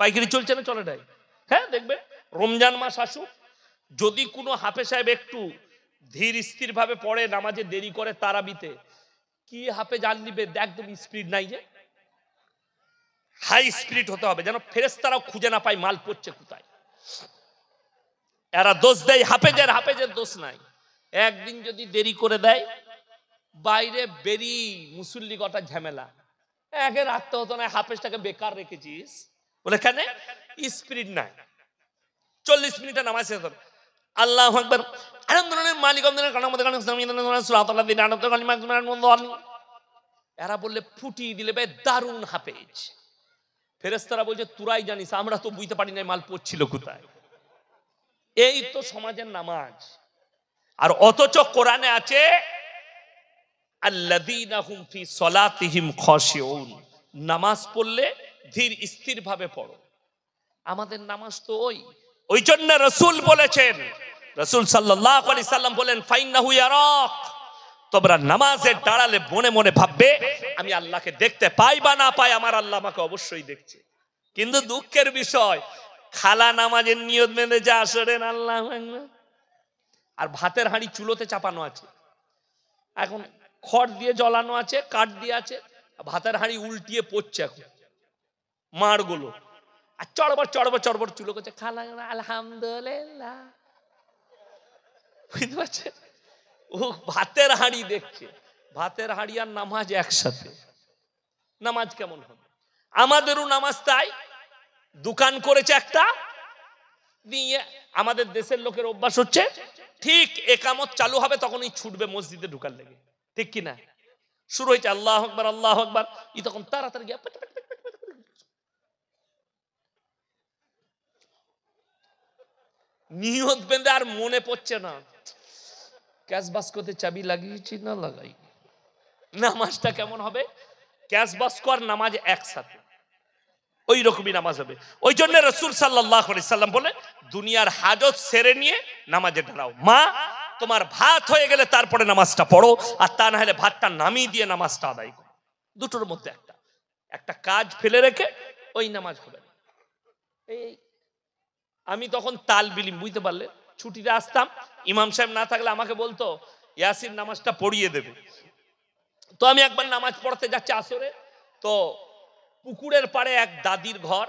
পাইকারি চলছে না চলে নাই? হ্যাঁ, দেখবে রমজান মাস আসুক, যদি কোনো হাফেজ সাহেব একটু ধীর স্থির ভাবে পড়ে, নামাজে দেরি করে তারাবিতে, কি হাফেজ আনলিবে একদম স্পিড নাই, যে হাই স্পিড হতে হবে যেন ফেরেশতারাও খুঁজে না পায় মাল পড়ছে কোথায়। এরা দোষ দেয় হাফেজের, হাফেজের দোষ নাই। একদিন যদি দেরি করে দেয়, বাইরে বেরি মুসল্লি গটা ঝামেলা, একে রাখতে হতো না, হাফেজটাকে বেকার রেখেছিস বলে, কেন? স্পিড নাই। 40 মিনিটে নামাজ শেষ হবে, আল্লাহু আকবার, আলহামদুলিল্লাহ মালিক আমদের কারণে আমাদের কারণে সুবহানাল্লাহ দিন আনন্দ কালিমা। এরা বললে ফুটিয়ে দিলে বে দারুণ হাফেজ। ফেরেশতারা বলছে তুরাই জানিস, আমরা তো বুঝতে পারি না মাল পড়ছিল কোথায়। এই তো সমাজের নামাজ। আর অথচ কোরআনে আছে আল্লাযীনা হুম ফি সলাতিহিম খাশিউন, নামাজ পড়লে ধীর স্থির ভাবে পড়ো। আমাদের নামাজ তো ওই জন্য রাসূল বলেছেন, রাসূল সাল্লাল্লাহু আলাইহি সাল্লাম বলেন ফাইন্নাহু ইয়ারাক, তোমরা নামাজে দাঁড়ালে মনে মনে ভাববে আমি আল্লাহকে দেখতে পাই বা না পাই, আমার আল্লাহ আমাকে অবশ্যই দেখছে। কিন্তু দুঃখের বিষয়, খালা নামাজের নিয়ত মেনে যা আসরেন আল্লাহু আকবার, আর ভাতের হাঁড়ি চুলোতে চাপানো আছে, এখন খড় দিয়ে জ্বলানো আছে, কাঠ দিয়ে আছে, ভাতের হাঁড়ি উল্টিয়ে পড়ছে এখন মাড়গুলো, আর চড়বড় চড়বড় চড়বড় চুলো করছে, খালা আলহামদুলিল্লাহ। বুঝতে পারছেন? ও ভাতের হাঁড়ি দেখছে, ভাতের হাঁড়ি আর নামাজ একসাথে, নামাজ কেমন হবে? আমাদেরও নামাজ তাই, দোকান করেছে একটা দিয়ে, আমাদের দেশের লোকের অভ্যাস হচ্ছে ঠিক একামত চালু হবে তখনই ছুটবে মসজিদে ঢুকার লেগে, ঠিক কিনা? শুরু হয়েছে আল্লাহু আকবার আল্লাহু আকবার, ই তখন তাড়াতাড়ি গিয়ে নিয়ত বেঁধে, আর মনে পড়ছে না ক্যাশ বাস্কতে চাবি লাগিয়েছি না লাগাই। নামাজটা কেমন হবে? ক্যাশ বাস্ক আর নামাজ একসাথে, ওই রকমই নামাজ হবে। ওই জন্য রাসূল সাল্লাল্লাহু আলাইহি সাল্লাম বলে দুনিয়ার হাজত সেরে নিয়ে নামাজে দাঁড়াও। মা, তোমার ভাত হয়ে গেলে তারপরে নামাজটা পড়ো, আর তা না হলে ভাতটা নামিয়ে দিয়ে নামাজটা আদায় করো। দুটোর মধ্যে একটা কাজ ফেলে রেখে ওই নামাজ হবে না। এই আমি তখন তাল বিলিম, বুঝতে পারলে, ছুটিতে আসতাম, ইমাম সাহেব না থাকলে আমাকে বলতো ইয়াসিন নামাজটা পড়িয়ে দেবে। তো আমি একবার নামাজ পড়তে যাচ্ছি আসরে, তো পুকুরের পাড়ে এক দাদির ঘর,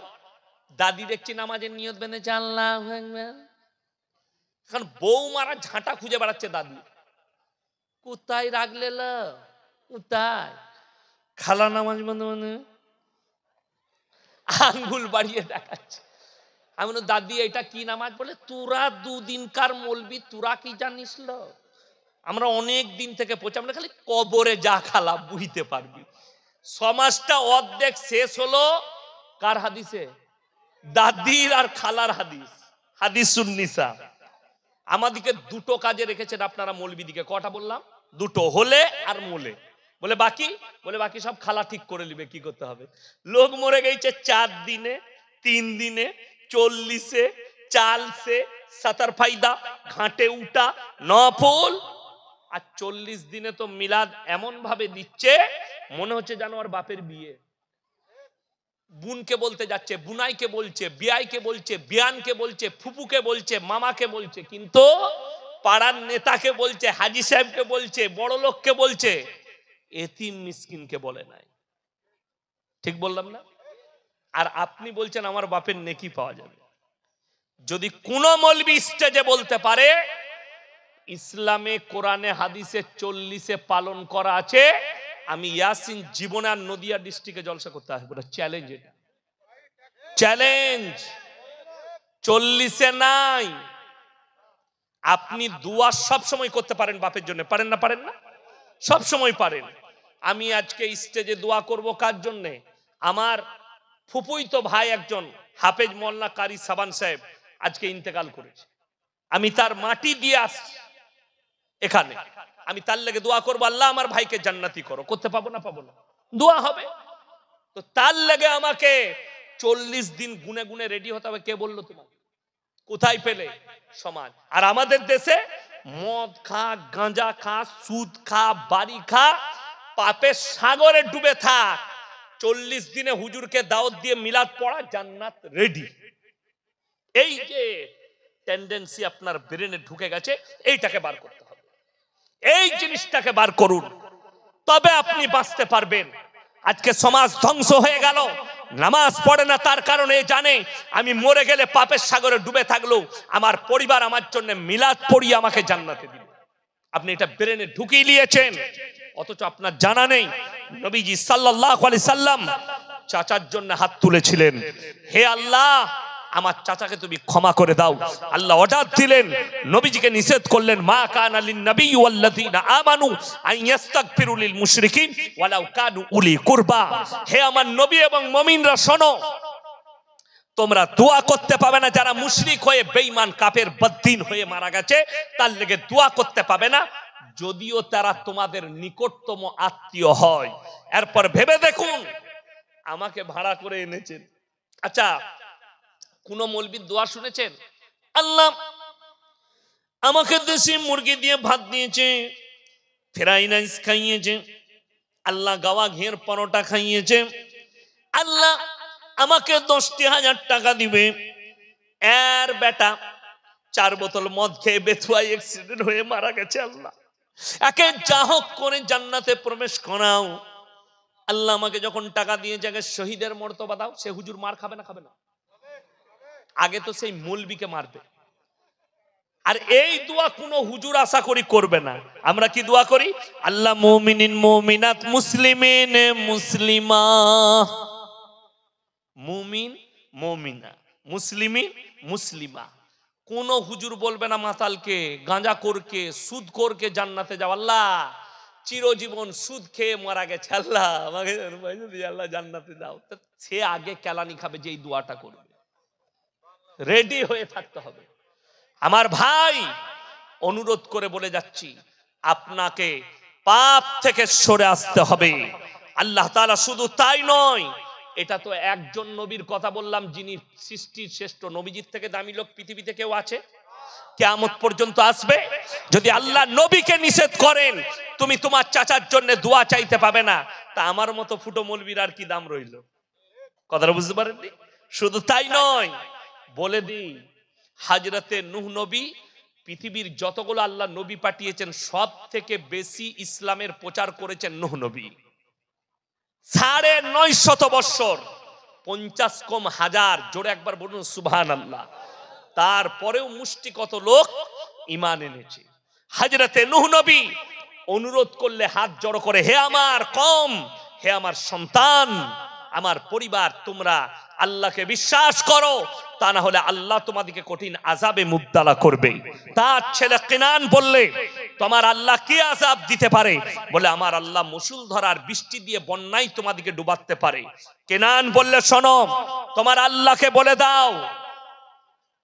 দাদি দেখছি নামাজের নিয়ত বেঁধেছে আল্লাহু আকবার। এখন বউ মারা ঝাঁটা খুঁজে বেড়াচ্ছে দাদি, কোথায় রাখলে, কোথায়? খালা নামাজ বন্ধ মানে আঙ্গুল বাড়িয়ে দেখাচ্ছে। আমি বলি দাদি এটা কি নামাজ? বলে তোরা দুদিনকার মলবি, তোরা কি জানিস? আমরা অনেক দিন থেকে পড়ছি, আমরা খালি কবরে যা খালা বুঝতে পারবি। সমাজটা অর্ধেক শেষ হলো কার হাদিসে? দাদির আর খালার হাদিস, হাদিসুন নিসা। আমাদেরকে দুটো কাজে রেখেছেন আপনারা মৌলবীদিকে, কটা বললাম? দুটো, হলে আর মোলে। বলে বাকি সব খালা ঠিক করে নিবে কি করতে হবে। লোক মরে গেছে 4 দিনে, 3 দিনে, 40-এ, চালসে, সাতার ফায়দা, ঘাটে উঠা, নফল, আর 40 দিনে তো মিলাদ এমন ভাবে দিচ্ছে মনে হচ্ছে যেন আর বাপের বিয়ে। বোনকে বলতে যাচ্ছে, বুনাইকে বলছে, বিয়াইকে বলছে, বিয়ানকে বলছে, ফুপুকে বলছে, মামাকে বলছে, কিন্তু পাড়ার নেতাকে বলছে, হাজি সাহেবকে বলছে, বড় লোককে বলছে, এতিম মিসকিনকে বলে নাই। ঠিক বললাম না? আর আপনি বলছেন আমার বাপের নেকি পাওয়া যাবে। যদি কোন মৌলবি স্টেজে বলতে পারে ইসলামে কোরআনে হাদিসে 40-এ পালন করা আছে, আমি ইয়াসিন জীবনে আর নদিয়া ডিস্ট্রিক্টে জলসা করতে আসবো না, চ্যালেঞ্জ। এটা চ্যালেঞ্জ। 40-এ নাই। আপনি দোয়া সব সময় করতে পারেন বাপের জন্য, পারেন না? পারেন না? সব সময় পারেন। আমি আজকে স্টেজে দোয়া করব কার জন্য? আমার ফুপুই তো ভাই একজন হাফেজ মোল্লা কারি সাবান সাহেব আজকে ইন্তেকাল করেছে, আমি তার মাটি দিয়ে আসছি এখানে, আমি তার লেগে দোয়া করবো, আল্লাহ আমার ভাইকে জান্নাতি করো। করতে পাবো না? পাবো না? দোয়া হবে। তো তার লেগে আমাকে 40 দিন গুনে গুনে রেডি হতে হবে। কে বললো তোমাকে? কোথায় পেলে? সমাজ। আর আমাদের দেশে মদ খা, গাঁজা খা, সুদ খা, বাড়ি খা, পাপের সাগরে ডুবে থাক, 40 দিনে হুজুরকে দাওয়াত দিয়ে মিলাদ পড়া, জান্নাত রেডি। এই যে টেন্ডেন্সি আপনার ব্রেনে ঢুকে গেছে, এইটাকে বার করতে হবে। এই জিনিসটাকে বার করুন, তবে আপনি বাঁচতে পারবেন। আজকে সমাজ ধ্বংস হয়ে গেল, নামাজ পড়ে না, তার কারণে জানে আমি মরে গেলে পাপের সাগরে ডুবে থাকলেও আমার পরিবার আমার জন্য মিলাদ পড়িয়ে আমাকে জান্নাতে দিবে। আপনি এটা ব্রেনে ঢুকিয়ে নিয়েছেন, অথচ আপনার জানা নেই নবীজি সাল্লাল্লাহু আলাইহি সাল্লাম চাচার জন্য হাত তুলেছিলেন, হে আল্লাহ আমার চাচাকে তুমি ক্ষমা করে দাও। আল্লাহ অর্ডার দিলেন, নবীজিকে নিষেধ করলেন, মা কানা লিন নবী ওয়াল্লাযিনা আমানু আন ইস্তাগফিরু লিল মুশরিকিন ওয়ালাউ কানু উলি কুরবা। হে আমার নবী এবং মুমিনরা শোনো, তোমরা দোয়া করতে পাবে না যারা মুশরিক হয়ে বেঈমান কাফের বদ্দিন হয়ে মারা গেছে, তার লেগে দোয়া করতে পাবে না, যদিও তারা তোমাদের নিকটতম আত্মীয় হয়। এরপর ভেবে দেখুন, আমাকে ভাড়া করে এনেছেন, আচ্ছা কোন মৌলবীর দোয়া শুনেছেন? আল্লাহ আমাকে দেশি মুরগি দিয়ে ভাত দিয়েছে, ফ্রাইড রাইস খাইয়েছে, আল্লাহ গাওয়া ঘিয়ের পরোটা খাইয়েছে, আল্লাহ আমাকে 10,000 টাকা দিবে, এর বেটা 4 বোতল মদ খেয়ে বেথুয়ায় অ্যাক্সিডেন্ট হয়ে মারা গেছে, আল্লাহ একে যা হোক করে জান্নাতে প্রবেশ করাও। আল্লাহ আমাকে যখন টাকা দিয়ে জায়গায় শহীদের মর্তবা দাও। সে হুজুর মার খাবে না? খাবে না। আগে তো সেই মৌলবীকে মারবে। আর এই দোয়া কোন হুজুর আশা করি করবে না। আমরা কি দোয়া করি? আল্লাহ মুমিনিন মুমিনাত মুসলিমিন মুসলিমা, মুমিন মুমিনা মুসলিমিন মুসলিমা। কোন হুজুর বলবে না মাতালকে, গাঁজাখোরকে, সুদখোরকে জান্নাতে যাও। আল্লাহ চিরজীবন সুদ খেয়ে মারা গেছে, আল্লাহ আমাকে আল্লাহ জান্নাতে দাও। সে আগে কেলানি খাবে যে এই দোয়াটা করবে। রেডি হয়ে থাকতে হবে। আমার ভাই, অনুরোধ করে বলে যাচ্ছি, আপনাকে পাপ থেকে সরে আসতে হবে। আল্লাহ তাআলা শুধু তাই নয়, এটা তো একজন নবীর কথা বললাম, যিনি সৃষ্টির শ্রেষ্ঠ। নবীজির থেকে দামি লোক পৃথিবীতে কেউ আছে? কিয়ামত পর্যন্ত আসবে। যদি আল্লাহ নবীকে নিষেধ করেন তুমি তোমার চাচার জন্য দোয়া চাইতে পাবে না, তা আমার মতো ফুটো মৌলবীর আর কি দাম রইল? কথাটা বুঝতে পারেননি? শুধু তাই নয়, বলে দিই, হযরতে নূহ নবী পৃথিবীর যতগুলো আল্লাহ নবী পাঠিয়েছেন সব থেকে বেশি ইসলামের প্রচার করেছেন নূহ নবী। 950 বছর, 50 কম হাজার, জোরে একবার বলুন সুবহানাল্লাহ। তারপরেও মুষ্টি কত লোক ঈমান এনেছে। হযরতে নূহ নবী অনুরোধ করলে হাত জড়ো করে, হে আমার কওম, হে আমার সন্তান, আমার পরিবার, তোমরা আল্লাহকে বিশ্বাস করো, তা না হলে আল্লাহ তোমাদেরকে কঠিন আযাবে মুবতালা করবে। তার ছেলে কিনান বললে, তোমার আল্লাহ কি আযাব দিতে পারে? বলে, আমার আল্লাহ মুষলধারার বৃষ্টি দিয়ে বন্যায় তোমাদেরকে ডুবাতে পারে। কিনান বললে, শোনো, তোমার আল্লাহকে বলে দাও,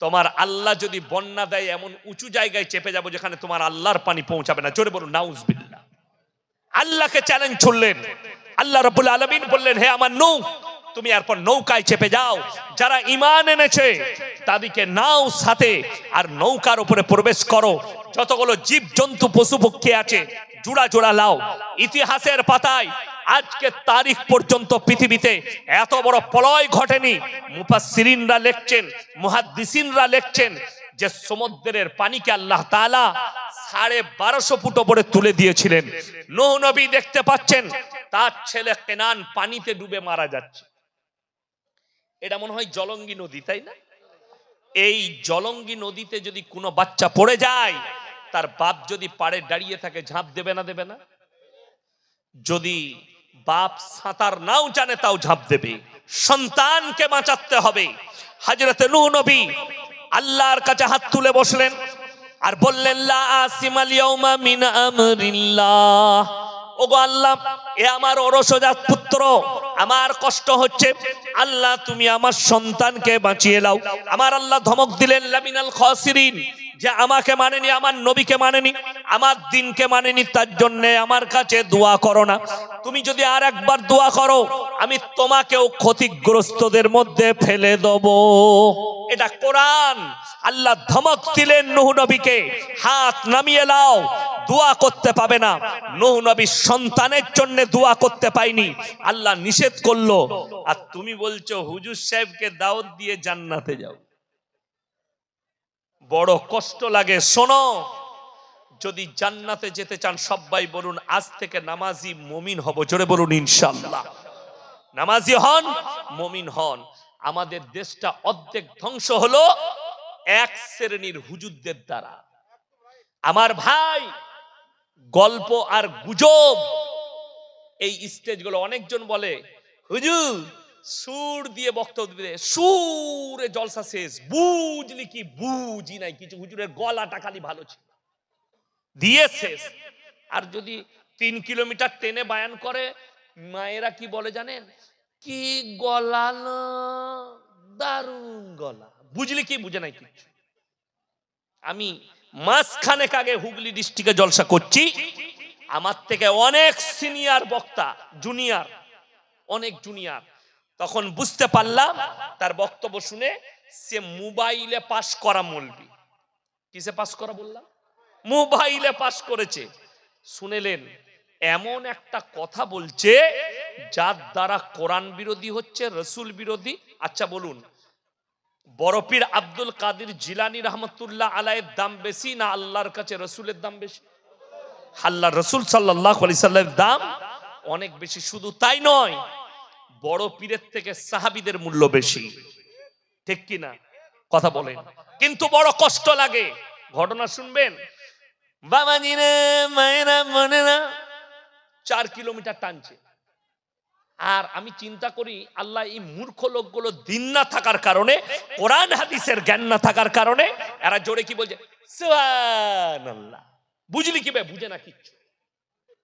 তোমার আল্লাহ যদি বন্যা দেয় এমন উঁচু জায়গায় চেপে যাবো যেখানে তোমার আল্লাহর পানি পৌঁছাবে না। জোরে বলুন নাউজুবিল্লাহ। আল্লাহকে চ্যালেঞ্জ ছুড়লেন। আল্লাহ রাব্বুল আলামিন বললেন, হে আমার নূহ, তুমি এরপর নৌকায় চেপে যাও, যারা ঈমান এনেছে তাদেরকে নাও সাথে আর নৌকার উপরে প্রবেশ করো, যতগুলো জীব জন্তু পশু পক্ষী আছে জোড়া জোড়া লাও। ইতিহাসের পাতায় আজকে তারিখ পর্যন্ত পৃথিবীতে এত বড় প্রলয় ঘটেনি। মুফাসসিরিনরা লিখছেন, মুহাদ্দিসিনরা লিখছেন যে সমুদ্রের পানিকে আল্লাহ তাআলা 1250 ফুট উপরে তুলে দিয়েছিলেন। নূহ নবী দেখতে পাচ্ছেন তার ছেলে কেনান পানিতে ডুবে মারা যাচ্ছে। এটা মনে হয় জলঙ্গি নদী, তাই না? এই জলঙ্গি নদীতে যদি কোনো বাচ্চা পড়ে যায়, তার বাপ যদি পাড়ে দাঁড়িয়ে থাকে ঝাঁপ দেবে না? দেবে না? যদি বাপ সাঁতার নাও জানে তাও ঝাঁপ দেবে। সন্তানকে বাঁচাতে হবে। হযরতে নূহ নবী আল্লাহর কাছে হাত তুলে বসলেন আর বললেন, লা আসিমাল ইয়াউমা মিন আমরিল্লাহ। ওগো আল্লাহ, এ আমার অরসজাত পুত্র, আমার কষ্ট হচ্ছে, আল্লাহ তুমি আমার সন্তানকে বাঁচিয়ে নাও। আমার আল্লাহ ধমক দিলেন, লামিনাল খাসিরিন, যে আমাকে মানেনি, আমার নবীকে মানেনি, আমার দ্বীনকে মানেনি, তার জন্য আমার কাছে দোয়া করো না। তুমি যদি আর একবার দোয়া করো, আমি তোমাকেও ক্ষতিগ্রস্তদের মধ্যে ফেলে দেব। এটা কোরআন। আল্লাহ ধমক দিলেন নূহ নবীকে, হাত নামিয়ে নাও, দোয়া করতে পাবে না। নূহ নবীর সন্তানের জন্য দোয়া করতে পাইনি, আল্লাহ নিষেধ করলো। আর তুমি বলছো হুজুর সাহেবকে দাওয়াত দিয়ে জান্নাতে যাও। বড় কষ্ট লাগে। শোনো, যদি জান্নাতে যেতে চান সবাই বলুন আজ থেকে নামাজি মুমিন হব। জোরে বলুন ইনশাআল্লাহ। নামাজি হন, মুমিন হন। আমাদের দেশটা অর্ধেক ধ্বংস হলো এক শ্রেণীর হুজুরদের দ্বারা। আমার ভাই, গল্প আর গুজব এই স্টেজগুলো, অনেকজন বলে হুজুর সুর দিয়ে বক্তব্য দিবে, সুরে জলসা শেষ, বুঝলি কি? বুঝি নাই কিছু, হুজুরের গলাটা খালি ভালো ছিল, দিয়ে শেষ। আর যদি 3 কিলোমিটার টেনে বায়ান করে, মায়েরা কি বলে জানেন? কি গলা না, দারুণ গলা, বুঝলি কি? বুঝে নাই কিছু। আমি মাসখানেক আগে হুগলি ডিস্ট্রিক্টে জলসা করছি, আমার থেকে অনেক সিনিয়র বক্তা, জুনিয়র, অনেক জুনিয়র। তখন বুঝতে পারলাম তার বক্তব্য শুনে, সে মোবাইলে পাস করা মৌলবি। কিসে পাস করা বললাম? মোবাইলে পাস করেছে। শুনেলেন এমন একটা কথা বলছে যার দ্বারা কোরআন বিরোধী হচ্ছে, রসুল বিরোধী। আচ্ছা বলুন, বড় পীর আব্দুল কাদের জিলানী রহমতুল্লাহ আলাইহির দাম বেশি না আল্লাহর কাছে রসুলের দাম বেশি? আল্লাহ রসুল সাল্লাল্লাহু আলাইহি সাল্লামের দাম অনেক বেশি। শুধু তাই নয়, বড় পীরের থেকে সাহাবীদের মূল্য বেশি। ঠিক কি না? কথা বলেন। কিন্তু বড় কষ্ট লাগে। ঘটনা শুনবেন। বাবাজিরা, মায়েরা, বোনেরা 4 কিলোমিটার টানছে। আর আমি চিন্তা করি, আল্লাহ এই মূর্খ লোকগুলো দিন না থাকার কারণে, কোরআন হাদিসের জ্ঞান না থাকার কারণে এরা জোরে কি বলছে? সুবহানাল্লাহ। বুঝলি কি? বুঝে না কিচ্ছু।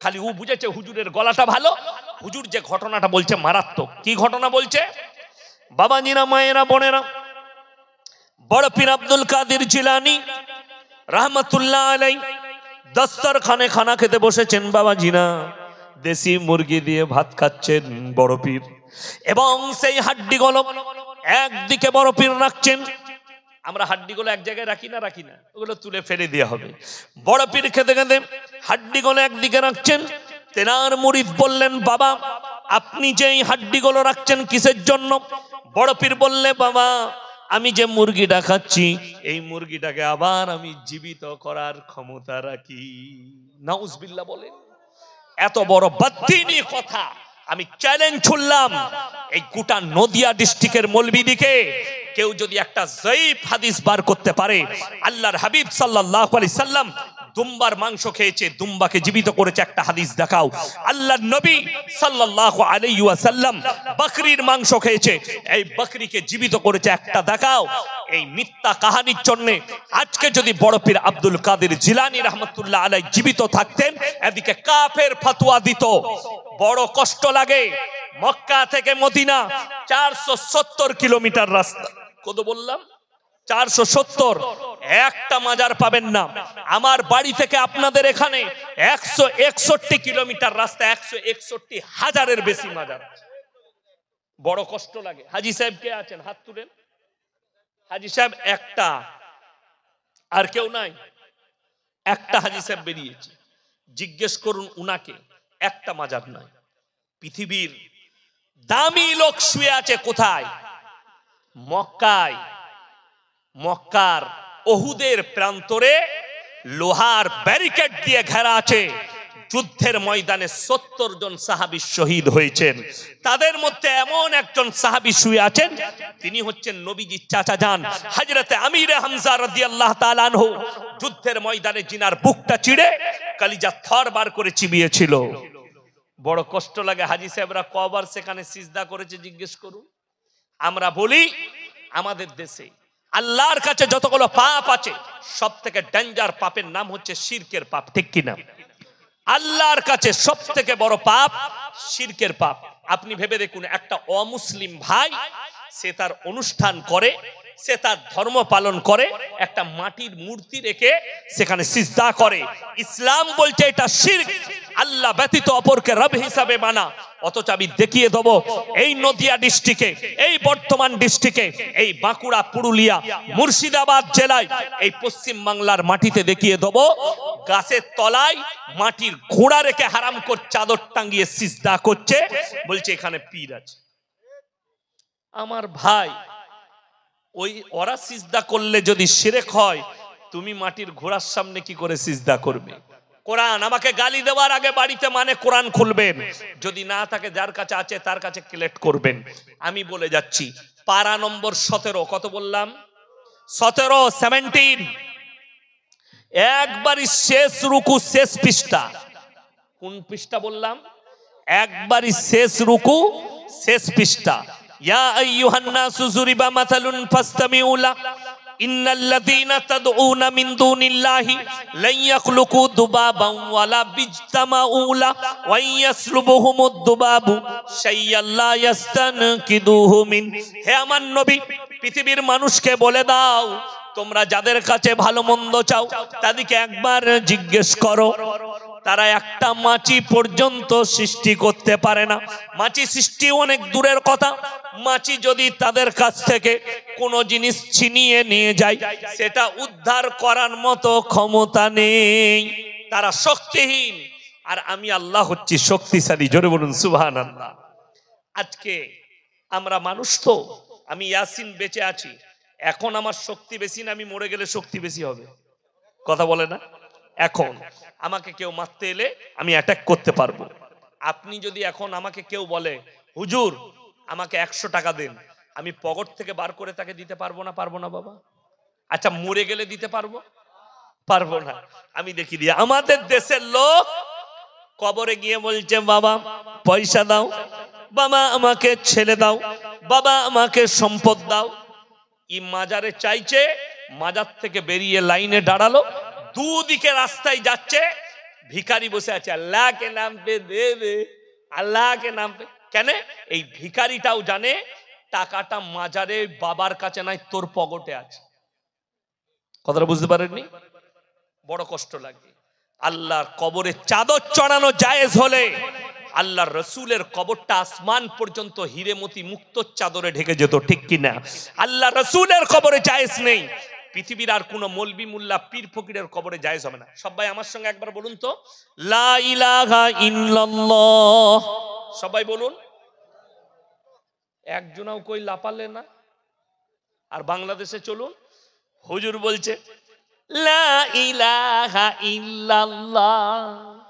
খালি ও বুঝেছে হুজুরের গলাটা ভালো। হুজুর যে ঘটনাটা বলছে মারাত্মক। কি ঘটনা বলছে? বাবাজিরা, মায়েরা, বোনেরা, বড় পীর আব্দুল কাদের জিলানী রহমতুল্লাহ আলাইহি দস্তরখানে খানা খেতে বসেছেন। বাবাজিরা, দেশি মুরগি দিয়ে ভাত খাচ্ছেন বড় পীর, এবং সেই হাড্ডিগুলো একদিকে বড় পীর রাখছেন। আমরা হাড্ডিগুলো এক জায়গায় রাখি না? রাখি না? ওগুলো তুলে ফেলে দেওয়া হবে। বড় পীর খেতে খেতে হাড্ডিগুলো একদিকে রাখছেন। তেনার মুরিদ বললেন, বাবা আপনি যে এই হাড্ডিগুলো রাখছেন কিসের জন্য? বড় পীর বললে, বাবা আমি যে মুরগিটা খাচ্ছি, এই মুরগিটাকে আবার আমি জীবিত করার ক্ষমতা রাখি। নাউজুবিল্লাহ বলেন। এত বড় বাদদিনী কথা। আমি চ্যালেঞ্জ ছুড়লাম, এই গোটা নদিয়া ডিস্ট্রিক্টের মৌলবীদিকে কেউ যদি একটা জয়ীফ হাদিস বার করতে পারে, আল্লাহর হাবিব সাল্লাল্লাহু আলাইহি সাল্লাম দুম্বার মাংস খেয়েছে, দুম্বাকে জীবিত করেছে, একটা হাদিস দেখাও। আল্লাহর নবী সাল্লাল্লাহু আলাইহি ওয়াসাল্লাম বকরির মাংস খেয়েছে, এই বকরিকে জীবিত করেছে, একটা দেখাও। এই মিথ্যা কাহিনীর জন্য আজকে যদি বড় পীর আব্দুল কাদের জিলানী রহমতুল্লাহ আলাইহি জীবিত থাকতেন, এদিকে কাফের ফতোয়া দিত। বড় কষ্ট লাগে। মক্কা থেকে মদিনা 470 কিলোমিটার রাস্তা। কত বললাম? 470। একটা মাজার পাবেন না। আমার বাড়ি থেকে আপনাদের এখানে 161 কিলোমিটার রাস্তা, 161,000-এর বেশি মাজার। বড় কষ্ট লাগে। হাজী সাহেব কে আছেন? হাত তুলেন। হাজী সাহেব একটা, আর কেউ নাই? একটা হাজী সাহেব বেরিয়েছে। জিজ্ঞেস করুন উনাকে, একটা মাজার নাই। পৃথিবীর দামি লোক শুয়ে আছে কোথায়? মক্কায়। মক্কার ওহুদের প্রান্তরে লোহার ব্যারিকেড দিয়ে ঘেরা আছে। যুদ্ধের ময়দানে 70 জন সাহাবী শহীদ হয়েছেন। তাদের মধ্যে এমন একজন সাহাবী শুয়ে আছেন, তিনি হচ্ছেন নবীজির চাচা যান হযরতে আমিরে হামজা রাদিয়াল্লাহু তাআলা আনহু। যুদ্ধের ময়দানে জিনার বুকটা চিড়ে কলিজা থর বার করে চিবিয়েছিল। বড় কষ্ট লাগে। হাজী সাহেবরা কবার সেখানে সিজদা করেছে জিজ্ঞেস করুন। আমরা বলি আমাদের দেশে আল্লাহর কাছে যতগুলো পাপ আছে, সব থেকে ডেঞ্জার পাপের নাম হচ্ছে শিরকের পাপ। ঠিক কিনা? আল্লাহর কাছে সব থেকে বড় পাপ শিরকের পাপ। আপনি ভেবে দেখুন, একটা অমুসলিম ভাই, সে তার অনুষ্ঠান করে, সে তার ধর্ম পালন করে, একটা মাটির মূর্তি রেখে সেখানে সিজদা করে। ইসলাম বলছে এটা শিরক, আল্লাহ ব্যতীত অপরকে রব হিসাবে মানা। অথচ আমি দেখিয়ে দেব এই নদিয়া ডিস্ট্রিক্টে, এই বর্ধমান ডিস্ট্রিক্টে, এই বাঁকুড়া, পুরুলিয়া, মুর্শিদাবাদ জেলায়, এই পশ্চিম বাংলার মাটিতে দেখিয়ে দেব গাছের তলায় মাটির ঘোড়া রেখে হারাম কর চাদর টাঙ্গিয়ে সিজদা করছে, বলছে এখানে পীর আছে। আমার ভাই, ওই ওরা সিজদা করলে যদি শিরক হয়, তুমি মাটির ঘোড়ার সামনে কি করে সিজদা করবে? কোরআন আমাকে গালি দেওয়ার আগে বাড়িতে মানে কোরআন খুলবেন, যদি না থাকে যার কাছে আছে তার কাছে কালেক্ট করবেন। আমি বলে যাচ্ছি, পারা নম্বর 17, কত বললাম? 17 একবারই শেষ রুকু, শেষ পৃষ্ঠা। কোন পৃষ্ঠা বললাম? একবারই শেষ রুকু, শেষ পৃষ্ঠা। ইয়া আইয়ুহান নাসু যুরিবা মাসালুন ফাসতামিউ লা ইন্নাল্লাযীনা তাদউনা মিন দুনিল্লাহি লা ইয়াখলুকু দুবাবান ওয়ালা বিজতামাউ লা ওয়া ইয়াসলুবুহুমুদ দুবাবু শাইয়ান লা ইয়াস্তানকিদুহু মিন। হে আমার নবী, পৃথিবীর মানুষকে বলে দাও, তোমরা যাদের কাছে ভালো মন্দ চাও তাদেরকে একবার জিজ্ঞেস করো, তারা একটা মাছি পর্যন্ত সৃষ্টি করতে পারে না। মাছি সৃষ্টি অনেক দূরের কথা, মাছি যদি তাদের কাছ থেকে কোনো জিনিস ছিনিয়ে নিয়ে যায়, সেটা উদ্ধার করার মতো ক্ষমতা নেই, তারা শক্তিহীন। আর আমি আল্লাহ হচ্ছি শক্তিশালী। জোরে বলুন সুবহানাল্লাহ। আজকে আমরা মানুষ তো, আমি ইয়াসিন বেঁচে আছি, এখন আমার শক্তি বেশি না আমি মরে গেলে শক্তি বেশি হবে? কথা বলে না? এখন আমাকে কেউ মারতে এলে আমি অ্যাটাক করতে পারবো। আপনি যদি এখন আমাকে কেউ বলে হুজুর আমাকে 100 টাকা দেন, আমি পকেট থেকে বার করে তাকে দিতে পারবো না? পারবো না বাবা? আচ্ছা মরে গেলে দিতে পারবো? পারবো না। আমি দেখি দিয়ে আমাদের দেশের লোক কবরে গিয়ে বলছে বাবা পয়সা দাও, বাবা আমাকে ছেলে দাও, বাবা আমাকে সম্পদ দাও। ই মাজারে চাইছে, মাজার থেকে বেরিয়ে লাইনে দাঁড়ালো, দুদিকে রাস্তায় যাচ্ছে, ভিখারি বসে আছে, আল্লাহকে নাম পে দে দে, আল্লাহকে নাম পে। কেন? এই ভিখারিটাও জানে টাকাটা মাজারে বাবার কাছে নাই, তোর পকেটে আছে। কথাটা বুঝতে পারেননি? বড় কষ্ট লাগে। আল্লাহর কবরে চাদর চড়ানো জায়েজ হলে আল্লাহর রসুলের কবরটা আসমান পর্যন্ত হিরেমতি মুক্ত চাদরে ঢেকে যেত, ঠিক কিনা? আল্লাহ রসুলের কবরে জায়েজ নেই, পৃথিবীর আর কোন মৌলবি মুল্লা পীর ফকিরের কবরে জায়েজ হবে না। সবাই আমার সঙ্গে একবার বলুন তো, লা ইলাহা ইল্লাল্লাহ। সবাই বলুন। একজনাও কই লাপালে না। আর বাংলাদেশে চলুন, হুজুর বলছে লা ইলাহা ইল্লাল্লাহ,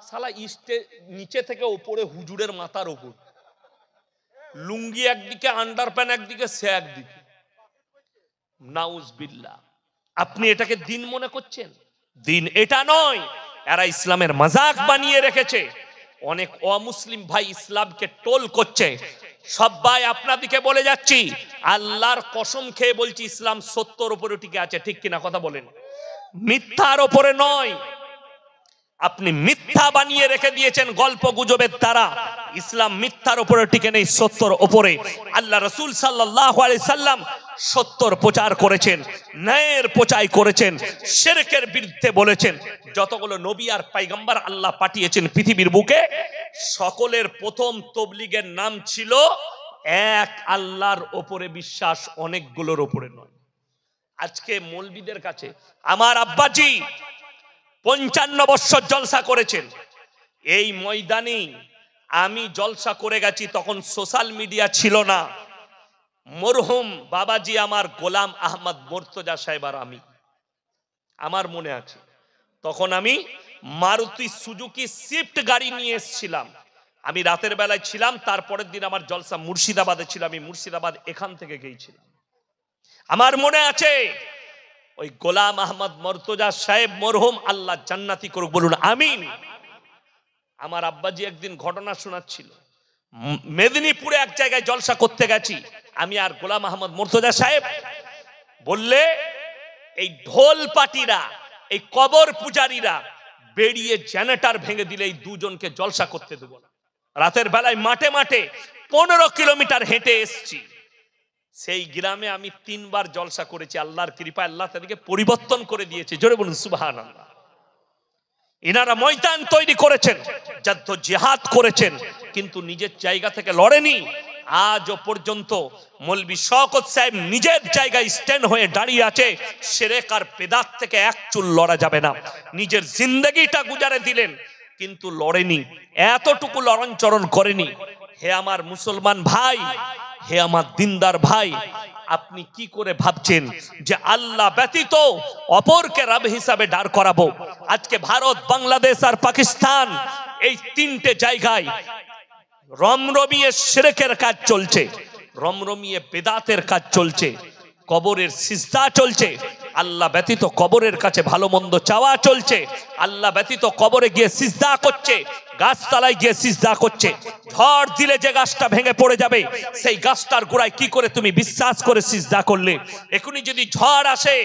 শালা ইস্টে নিচে থেকে উপরে হুজুরের মাথার উপর, লুঙ্গি একদিকে, আন্ডারপ্যান্ট একদিকে, সে একদিকে। নাউজুবিল্লাহ। আপনি এটাকে দিন মনে করছেন? দিন এটা নয়, এরা ইসলামের মজাক বানিয়ে রেখেছে। অনেক অমুসলিম ভাই ইসলামকে টোল করছে। সবাই আপনাদিকে বলে যাচ্ছি, আল্লাহর কসম খেয়ে বলছি, ইসলাম সত্যর উপরে টিকে আছে, ঠিক কিনা? কথা বলেন। মিথ্যার উপরে নয়। আপনি মিথ্যা বানিয়ে রেখে দিয়েছেন গল্প গুজবের দ্বারা। ইসলাম মিথ্যার উপরে টিকে নেই, সত্যর উপরে। আল্লাহ রাসূল সাল্লাল্লাহু আলাইহি সাল্লাম সত্যর প্রচার করেছেন, ন্যায়ের প্রচার করেছেন, শিরকের বিরুদ্ধে বলেছেন। যতগুলো নবী আর পয়গম্বর আল্লাহ পাঠিয়েছেন পৃথিবীর বুকে, সকলের প্রথম তবলিগের নাম ছিল এক আল্লাহর উপরে বিশ্বাস, অনেকগুলোর উপরে নয়। আজকে মৌলবীদের কাছে আমার আব্বাজি 55 বছর জলসা করেছেন। এই ময়দানে আমি জলসা করে গেছি, তখন সোশ্যাল মিডিয়া ছিল না। মরহুম বাবাজি আমার গোলাম আহমদ মুর্তজা সাহেব আর আমি, আমার মনে আছে, তখন আমি মারুতি সুজুকি শিফট গাড়ি নিয়ে এসেছিলাম। আমি রাতের বেলায় ছিলাম, তারপরের দিন আমার জলসা মুর্শিদাবাদে ছিল। আমি মুর্শিদাবাদ এখান থেকে গিয়েছিলাম। আমার মনে আছে ওই গোলাম আহমদ মুর্তজা সাহেব মরহুম, আল্লাহ জান্নাতি করুক, বলুন আমিন। আমার আব্বাজি একদিন ঘটনা শোনাচ্ছিল, মেদিনীপুরে এক জায়গায় জলসা করতে গেছি আমি আর গোলাম আহমদ মুর্তজা সাহেব। বললে এই ঢোল পাটিরা, এই কবর পূজারীরা বেরিয়ে জেনারেটর ভেঙে দিলে এই দুজনকে জলসা করতে দেব না। রাতের বেলায় মাঠে মাঠে 15 কিলোমিটার হেঁটে এসছি। সেই গ্রামে আমি 3 বার জলসা করেছি। আল্লাহর কৃপায় আল্লাহ তাদেরকে পরিবর্তন করে দিয়েছে। জোরে বলুন সুবহানাল্লাহ। ইনারা ময়দান তৈরি করেছেন, যুদ্ধ জিহাদ করেছেন, কিন্তু নিজের জায়গা থেকে লড়েনি। আজও পর্যন্ত মৌলভী শওকত সাহেব নিজের জায়গায় স্ট্যান্ড হয়ে দাঁড়িয়ে আছে, শিরক আর বিদআত থেকে এক চুল লড়া যাবে না। নিজের জিন্দগিটা গুজারে দিলেন কিন্তু লড়েনি, এতটুকু লড়নচরণ করেনি। হে আমার মুসলমান ভাই, হে আমার দিনদার ভাই, আপনি কি করে ভাবছেন যে আল্লাহ ব্যতীত অপরকে রব হিসাবে দাঁড় করাবো? আজকে ভারত, বাংলাদেশ আর পাকিস্তান, এই তিনটে জায়গায় রমরমিয়ে শিরকের কাজ চলছে, রমরমিয়ে বিদআতের কাজ চলছে, কবরের সিজদা চলছে, আল্লাহ ব্যতীত কবরের কাছে ভালো মন্দ চাওয়া চলছে, আল্লাহ ব্যতীত কবরে গিয়ে সিজদা করছে, গাছতলায় গিয়ে সিজদা করছে। ঝড় দিলে যে গাছটা ভেঙে পড়ে যাবে, সেই গাছটার গোড়ায় কি করে তুমি বিশ্বাস করে সিজদা করলে? এখনই যদি ঝড় আসে,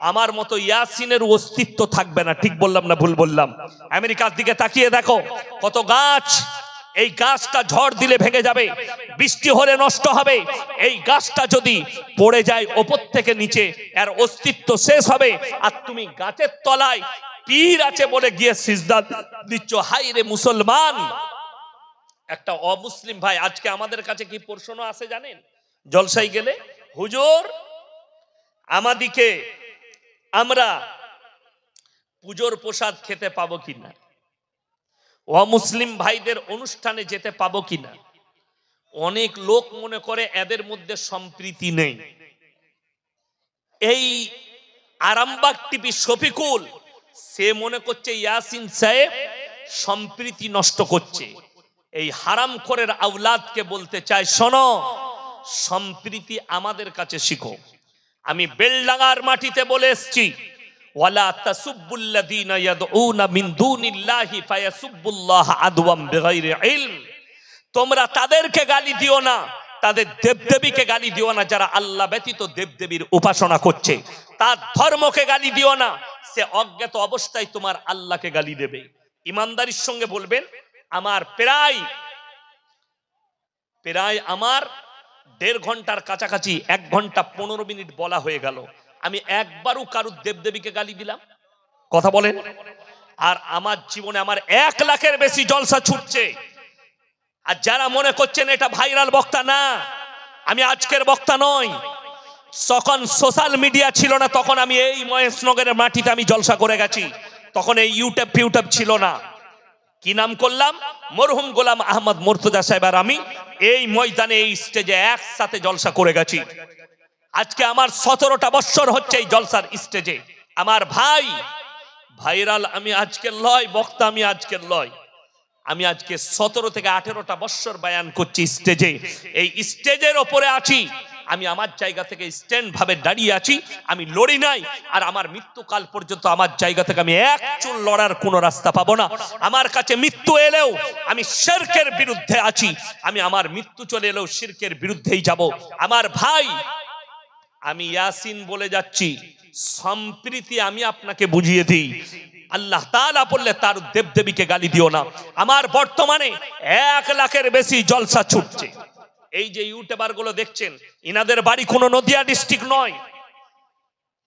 আমার মতো ইয়াসিনের অস্তিত্ব থাকবে না। ঠিক বললাম না ভুল বললাম? আমেরিকার দিকে তাকিয়ে দেখো, কত গাছ, এই গাছটা ঝড় দিলে ভেঙে যাবে, বৃষ্টি হলে নষ্ট হবে। এই গাছটা যদি পড়ে যায় ওপর থেকে নিচে, এর অস্তিত্ব শেষ হবে। আর তুমি গাছের তলায় পীর আছে বলে গিয়ে সিজদা দিচ্ছ। হাই রে মুসলমান! একটা অমুসলিম ভাই আজকে আমাদের কাছে কি প্রশ্ন আসে জানেন? জলসায় গেলে, হুজুর আমাদিকে আমরা পুজোর প্রসাদ খেতে পাবো কিনা, অমুসলিম ভাইদের অনুষ্ঠানে যেতে পাবো কিনা। অনেক লোক মনে করে এদের মধ্যে সম্প্রীতি নেই। এই আরামবাগ টিভি শফিকুল, সে মনে করছে ইয়াসিন সাহেব সম্প্রীতি নষ্ট করছে। এই হারামখোরের আওলাদকে বলতে চাই, শোনো, সম্প্রীতি আমাদের কাছে শিখো। আমি বেলডাঙ্গার মাটিতে বলে এসছি, ওয়ালা তাসুব্বুল্লাযীনা ইয়াদউনা মিন দুনিল্লাহি ফায়াসুব্বুল্লাহ আদওয়াম বিগাইরি ইলম। তোমরা তাদেরকে গালি দিও না, তাদের দেবদেবীকে গালি দিও না যারা আল্লাহ ব্যতীত দেবদেবীর উপাসনা করছে। তার ধর্মকে গালি দিও না, সে অজ্ঞাত অবস্থায় তোমার আল্লাহকে গালি দেবে। ইমানদারির সঙ্গে বলবেন, আমার প্রায় আমার 1.5 ঘন্টার কাছাকাছি 1 ঘন্টা 15 মিনিট বলা হয়ে গেল, আমি একবারও কারুর দেবদেবীকে গালি দিলাম? কথা বলেন। আর আমার জীবনে আমার 1 লাখের বেশি জলসা ছুটছে। আর যারা মনে করছেন এটা ভাইরাল বক্তা, না, আমি আজকের বক্তা নই। যখন সোশ্যাল মিডিয়া ছিল না, তখন আমি এই মহেশনগরের মাটিতে আমি জলসা করে গেছি। তখন এই ইউটিউব ছিল না। কি নাম করলাম? মরহুম গোলাম আহমদ মুর্তজা সাহেব আর আমি এই ময়দানে, এই স্টেজে একসাথে জলসা করে গেছি। আজকে আমার 17টা বছর হচ্ছে এই জলসার স্টেজে। আমার ভাই, ভাইরাল আমি আজকের লয়, বক্তা আমি আজকের লয়, আমি আজকে 17 থেকে 18টা বছর বয়ান করছি স্টেজে। এই স্টেজের ওপরে আছি, আমি আমার জায়গা থেকে স্ট্যান্ড ভাবে দাঁড়িয়ে আছি, আমি লড়ি নাই। আর আমার মৃত্যুকাল পর্যন্ত আমার জায়গা থেকে আমি এক চুল লড়ার কোনো রাস্তা পাবো না। আমার কাছে মৃত্যু এলেও আমি শিরকের বিরুদ্ধে আছি, আমি আমার মৃত্যু চলে এলেও শিরকের বিরুদ্ধেই যাব। আমার ভাই, আমি ইয়াসিন বলে যাচ্ছি, সম্প্রীতি আমি আপনাকে বুঝিয়ে দিই। আল্লাহ তাআলা বললে তার দেবদেবীকে গালি দিও না। আমার বর্তমানে 1 লাখের বেশি জলসা ছুটছে। এই যে ইউটিউবার গুলো দেখছেন, ইনাদের বাড়ি কোনো নদিয়া ডিস্ট্রিক্ট নয়,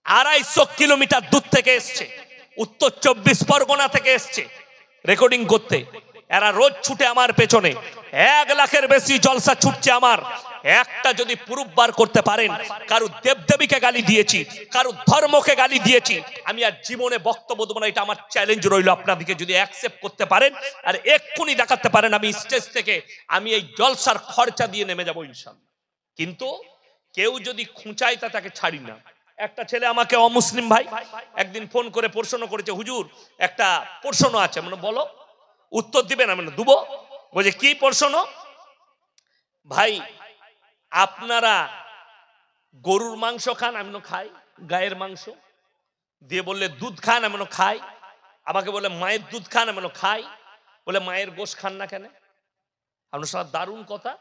250 কিলোমিটার দূর থেকে এসছে, উত্তর 24 পরগনা থেকে এসছে রেকর্ডিং করতে। এরা রোজ ছুটে আমার পেছনে, 1 লাখের বেশি জলসা ছুটছে আমার। একটা যদি প্রুফ বার করতে পারেন, কারু দেবদেবীকে গালি দিয়েছি, কারু ধর্মকে গালি দিয়েছি, আমি আর জীবনে বক্তব্য দেব না। এটা আমার চ্যালেঞ্জ রইল, আপনাদেরকে যদি অ্যাকসেপ্ট করতে পারেন আর এক্ষুনি দেখাতে পারেন, আমি স্টেজ থেকে আমি এই জলসার খরচা দিয়ে নেমে যাবো ইনশাআল্লাহ। কিন্তু কেউ যদি খুঁচায় তা তাকে ছাড়ি না। একটা ছেলে আমাকে, অমুসলিম ভাই, একদিন ফোন করে প্রশ্ন করেছে, হুজুর একটা প্রশ্ন আছে। মানে বলো, উত্তর দিবেন? আমি দেবো। বলছে কি প্রশ্ন? ভাই আপনারা গরুর মাংস খান? আমি খাই। গায়ের মাংস? দিয়ে বললে দুধ খান? আমি খাই। আমাকে বলে মায়ের দুধ খান? আমি খাই। বলে মায়ের গোশ খান না কেন? আপনার সাথে দারুণ কথা।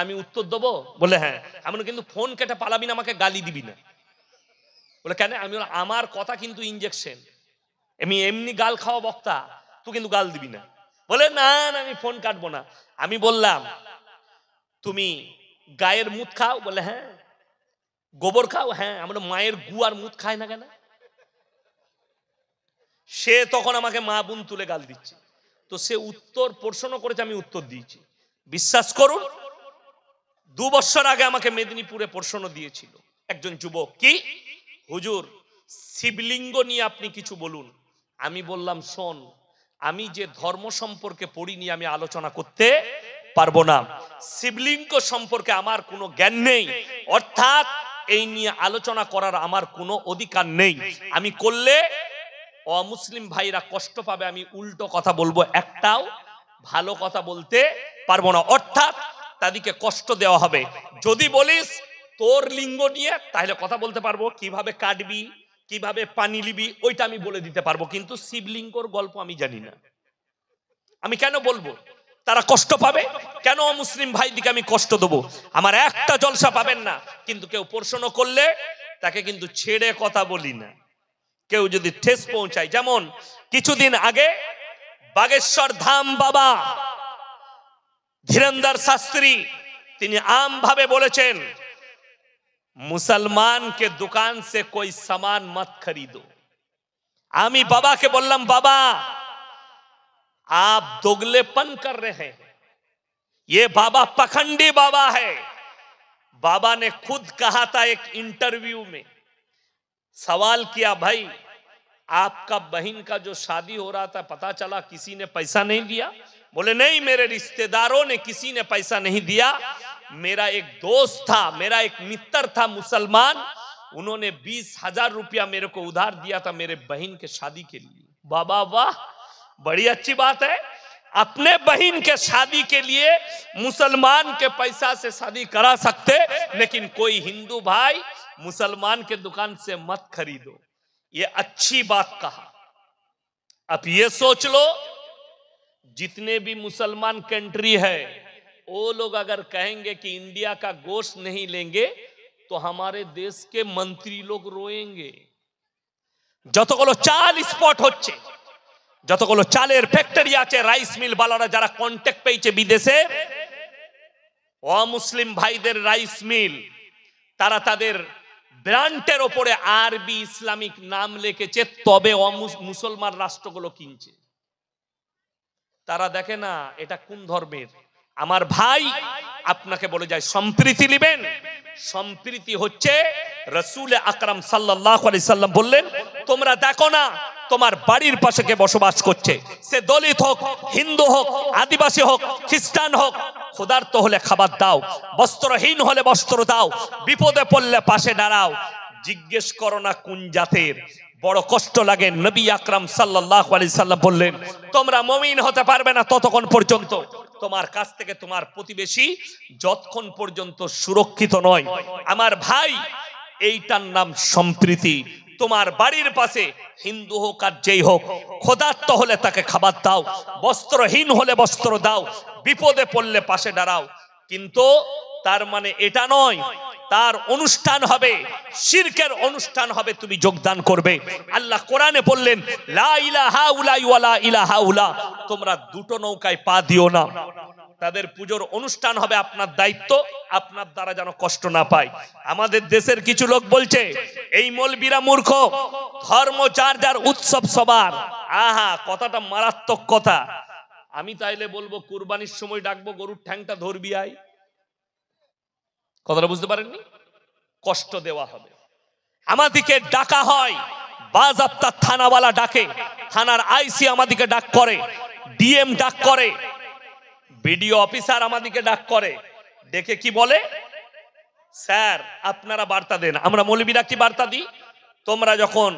আমি উত্তর দেবো? বলে হ্যাঁ। আমি কিন্তু ফোন কেটে পালাবি না, আমাকে গালি দিবি না। বলে কেন? আমি আমার কথা কিন্তু ইনজেকশন, আমি এমনি গাল খাওয়া বক্তা, তুই কিন্তু গাল দিবি না। বলে না না, আমি ফোন কাটবো না। আমি বললাম তুমি গায়ের মুত খাও? বলে হ্যাঁ। গোবর খাও? হ্যাঁ। আমরা মায়ের গু আর মুত খায় না কেন? সে তখন আমাকে মা বোন তুলে গাল দিচ্ছে। তো সে উত্তর প্রশ্ন করেছে, আমি উত্তর দিয়েছি। বিশ্বাস করুন, 2 বছর আগে আমাকে মেদিনীপুরে প্রশ্ন দিয়েছিল একজন যুবক, কি হুজুর শিবলিঙ্গ নিয়ে আপনি কিছু বলুন। আমি বললাম, শোন, আমি যে ধর্ম সম্পর্কে পড়িনি আমি আলোচনা করতে পারবো না, শিবলিঙ্গ সম্পর্কে আমার কোনো জ্ঞান নেই, অর্থাৎ এই নিয়ে আলোচনা করার আমার কোনো অধিকার নেই। আমি করলে অমুসলিম ভাইরা কষ্ট পাবে, আমি উল্টো কথা বলবো, একটাও ভালো কথা বলতে পারবো না, অর্থাৎ তাদেরকে কষ্ট দেওয়া হবে। যদি বলিস তোর লিঙ্গ নিয়ে, তাহলে কথা বলতে পারবো, কিভাবে কাটবি, কিভাবে পানি লিবি, ওইটা আমি বলে দিতে পারবো, কিন্তু শিবলিঙ্গর গল্প আমি জানি না। আমি কেন বলবো? তারা কষ্ট পাবে কেন? মুসলিম ভাইদিকে আমি কষ্ট দেবো? আমার একটা জলসা পাবেন না, কিন্তু কেউ প্রশ্ন করলে তাকে কিন্তু ছেড়ে কথা বলি না। কেউ যদি ঠেস পৌঁছায়, যেমন কিছুদিন আগে বাগেশ্বর ধাম বাবা ধীরেন্দ্র শাস্ত্রী তিনি आम भावे বলেছেন, मुसलमान के दुकान से कोई सामान मत खरीदो। आमी बाबा के बोललाम, बाबा आप दोगलेपन कर रहे हैं, ये बाबा पखंडी बाबा है। बाबा ने खुद कहा था एक इंटरव्यू में, सवाल किया, भाई आपका बहन का जो शादी हो रहा था पता चला किसी ने पैसा नहीं दिया? बोले नहीं, मेरे रिश्तेदारों ने किसी ने पैसा नहीं दिया, मेरा एक दोस्त था, मेरा एक मित्र था मुसलमान, उन्होंने 20,000 रुपया मेरे को उधार दिया था मेरे बहन के शादी के लिए। बाबा वाह, बड़ी अच्छी बात है, अपने बहन के शादी के लिए मुसलमान के पैसा से शादी करा सकते, लेकिन कोई हिंदू भाई मुसलमान के दुकान से मत खरीदो, ये अच्छी बात कहा। अब ये सोच लो, जितने भी मुसलमान कंट्री है वो लोग अगर कहेंगे कि इंडिया का गोश्त नहीं लेंगे तो हमारे देश के मंत्री लोग रोएंगे। যতগুলো চাল স্পট হচ্ছে, যতগুলো চালের ফ্যাক্টরি আছে, রাইস মিল বালারা যারা কন্ট্যাক্ট পেয়েছে বিদেশে, অমুসলিম ভাইদের রাইস মিল, তারা তাদের ব্র্যান্ডের উপরে আরবি ইসলামিক নাম লিখেছে, তবে মুসলমান রাষ্ট্রগুলো কিনছে। তারা দেখে না এটা কোন ধর্মের। আমার ভাই আপনাকে বলে যায়, সম্প্রীতি নেবেন। সম্প্রীতি হচ্ছে রাসূল আকরাম সাল্লাল্লাহু আলাইহি সাল্লাম বললেন, তোমরা দেখো না তোমার বাড়ির পাশে কে বসবাস করছে, সে দলিত হোক, হিন্দু হোক, আদিবাসী হোক, খ্রিস্টান হোক, ক্ষুধার্ত হলে খাবার দাও, বস্ত্রহীন হলে বস্ত্র দাও, বিপদে পড়লে পাশে দাঁড়াও। জিজ্ঞেস করো না কোন জাতের। বড় কষ্ট লাগে, নবী আকরাম সাল্লাল্লাহু আলাইহি সাল্লাম বললেন, তোমরা মুমিন হতে পারবে না ততক্ষণ পর্যন্ত তোমার কাছ থেকে তোমার প্রতিবেশী যতক্ষণ পর্যন্ত সুরক্ষিত নয়। আমার ভাই, এইটার নাম সম্প্রীতি। তোমার বাড়ির পাশে হিন্দু হোক আর যেই হোক, ক্ষুধার্ত হলে তাকে খাবার দাও, বস্ত্রহীন হলে বস্ত্র দাও, বিপদে পড়লে পাশে দাঁড়াও। কিন্তু তার মানে এটা নয় তার অনুষ্ঠান হবে, শিরকের অনুষ্ঠান হবে, তুমি যোগদান করবে। আল্লাহ কোরআনে বললেন, লা ইলাহা উলাই ওয়ালা ইলাহা উলা, তোমরা দুটো নৌকায় পা দিও না। তাদের পুজোর অনুষ্ঠান হবে, আপনার দায়িত্ব, আপনার দ্বারা যেন কষ্ট না পায়। আমাদের দেশের কিছু লোক বলছে এই মৌলবীরা মূর্খ, ধর্ম যার যার, উৎসব সবার। আহা, কথাটা মারাত্মক কথা। আমি তাইলে বলবো, কুরবানির সময় ডাকবো, গরুর ঠ্যাংটা ধরবি আয়। কথাটা বুঝতে পারেননি? কষ্ট দেওয়া হবে। আমাদিকে ডাকা হয়, বাজাপ্তা থানাওয়ালা ডাকে, থানার আইসি আমাদিকে ডাক করে, ডিএম ডাক করে, বিডিও অফিসার আমাদিকে ডাক করে। ডেকে কি বলে, স্যার আপনারা বার্তা দেন। আমরা মৌলবীরা কি বার্তা দিই, তোমরা যখন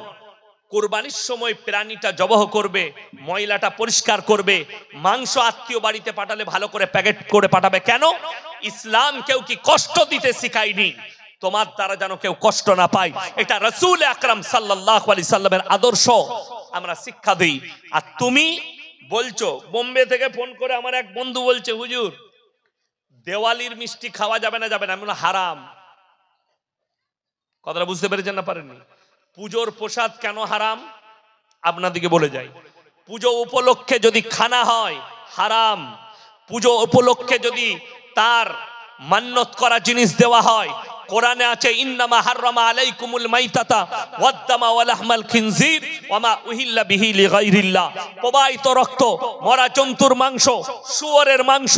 কুরবানির সময় প্রাণীটা জবহ করবে, ময়লাটা পরিষ্কার করবে, মাংস আত্মীয় বাড়িতে পাঠালে ভালো করে প্যাকেট করে পাঠাবে। কেন? ইসলাম কেউ কি কষ্ট দিতে শিখায়নি, তোমার দ্বারা যেন কেউ কষ্ট না পায়। এটা রাসূল আকরাম সাল্লাল্লাহু আলাইহি সাল্লামের আদর্শ আমরা শিক্ষা দিই। আর তুমি বলছো, বোম্বে থেকে ফোন করে আমার এক বন্ধু বলছে, হুজুর দেওয়ালির মিষ্টি খাওয়া যাবে না, যাবে না। আমি বললাম হারাম। কথাটা বুঝতে পেরেছেন না পারেননি? পুজোর প্রসাদ কেন হারাম আপনাদেরকে বলে যাই। পুজো উপলক্ষে যদি খানা হয় হারাম, পুজো উপলক্ষে যদি তার মান্নত করা জিনিস দেওয়া হয়, কোরআনে আছে ইন্নামা হাররামা আলাইকুমুল মাইতাতা ওয়াদ-দামা ওয়া লাহমাল খিনজির ওমা উহিল্লা বিহি লিগাইরিল্লাহ, প্রবাহিত রক্ত, মরা জন্তুর মাংস, শুয়োরের মাংস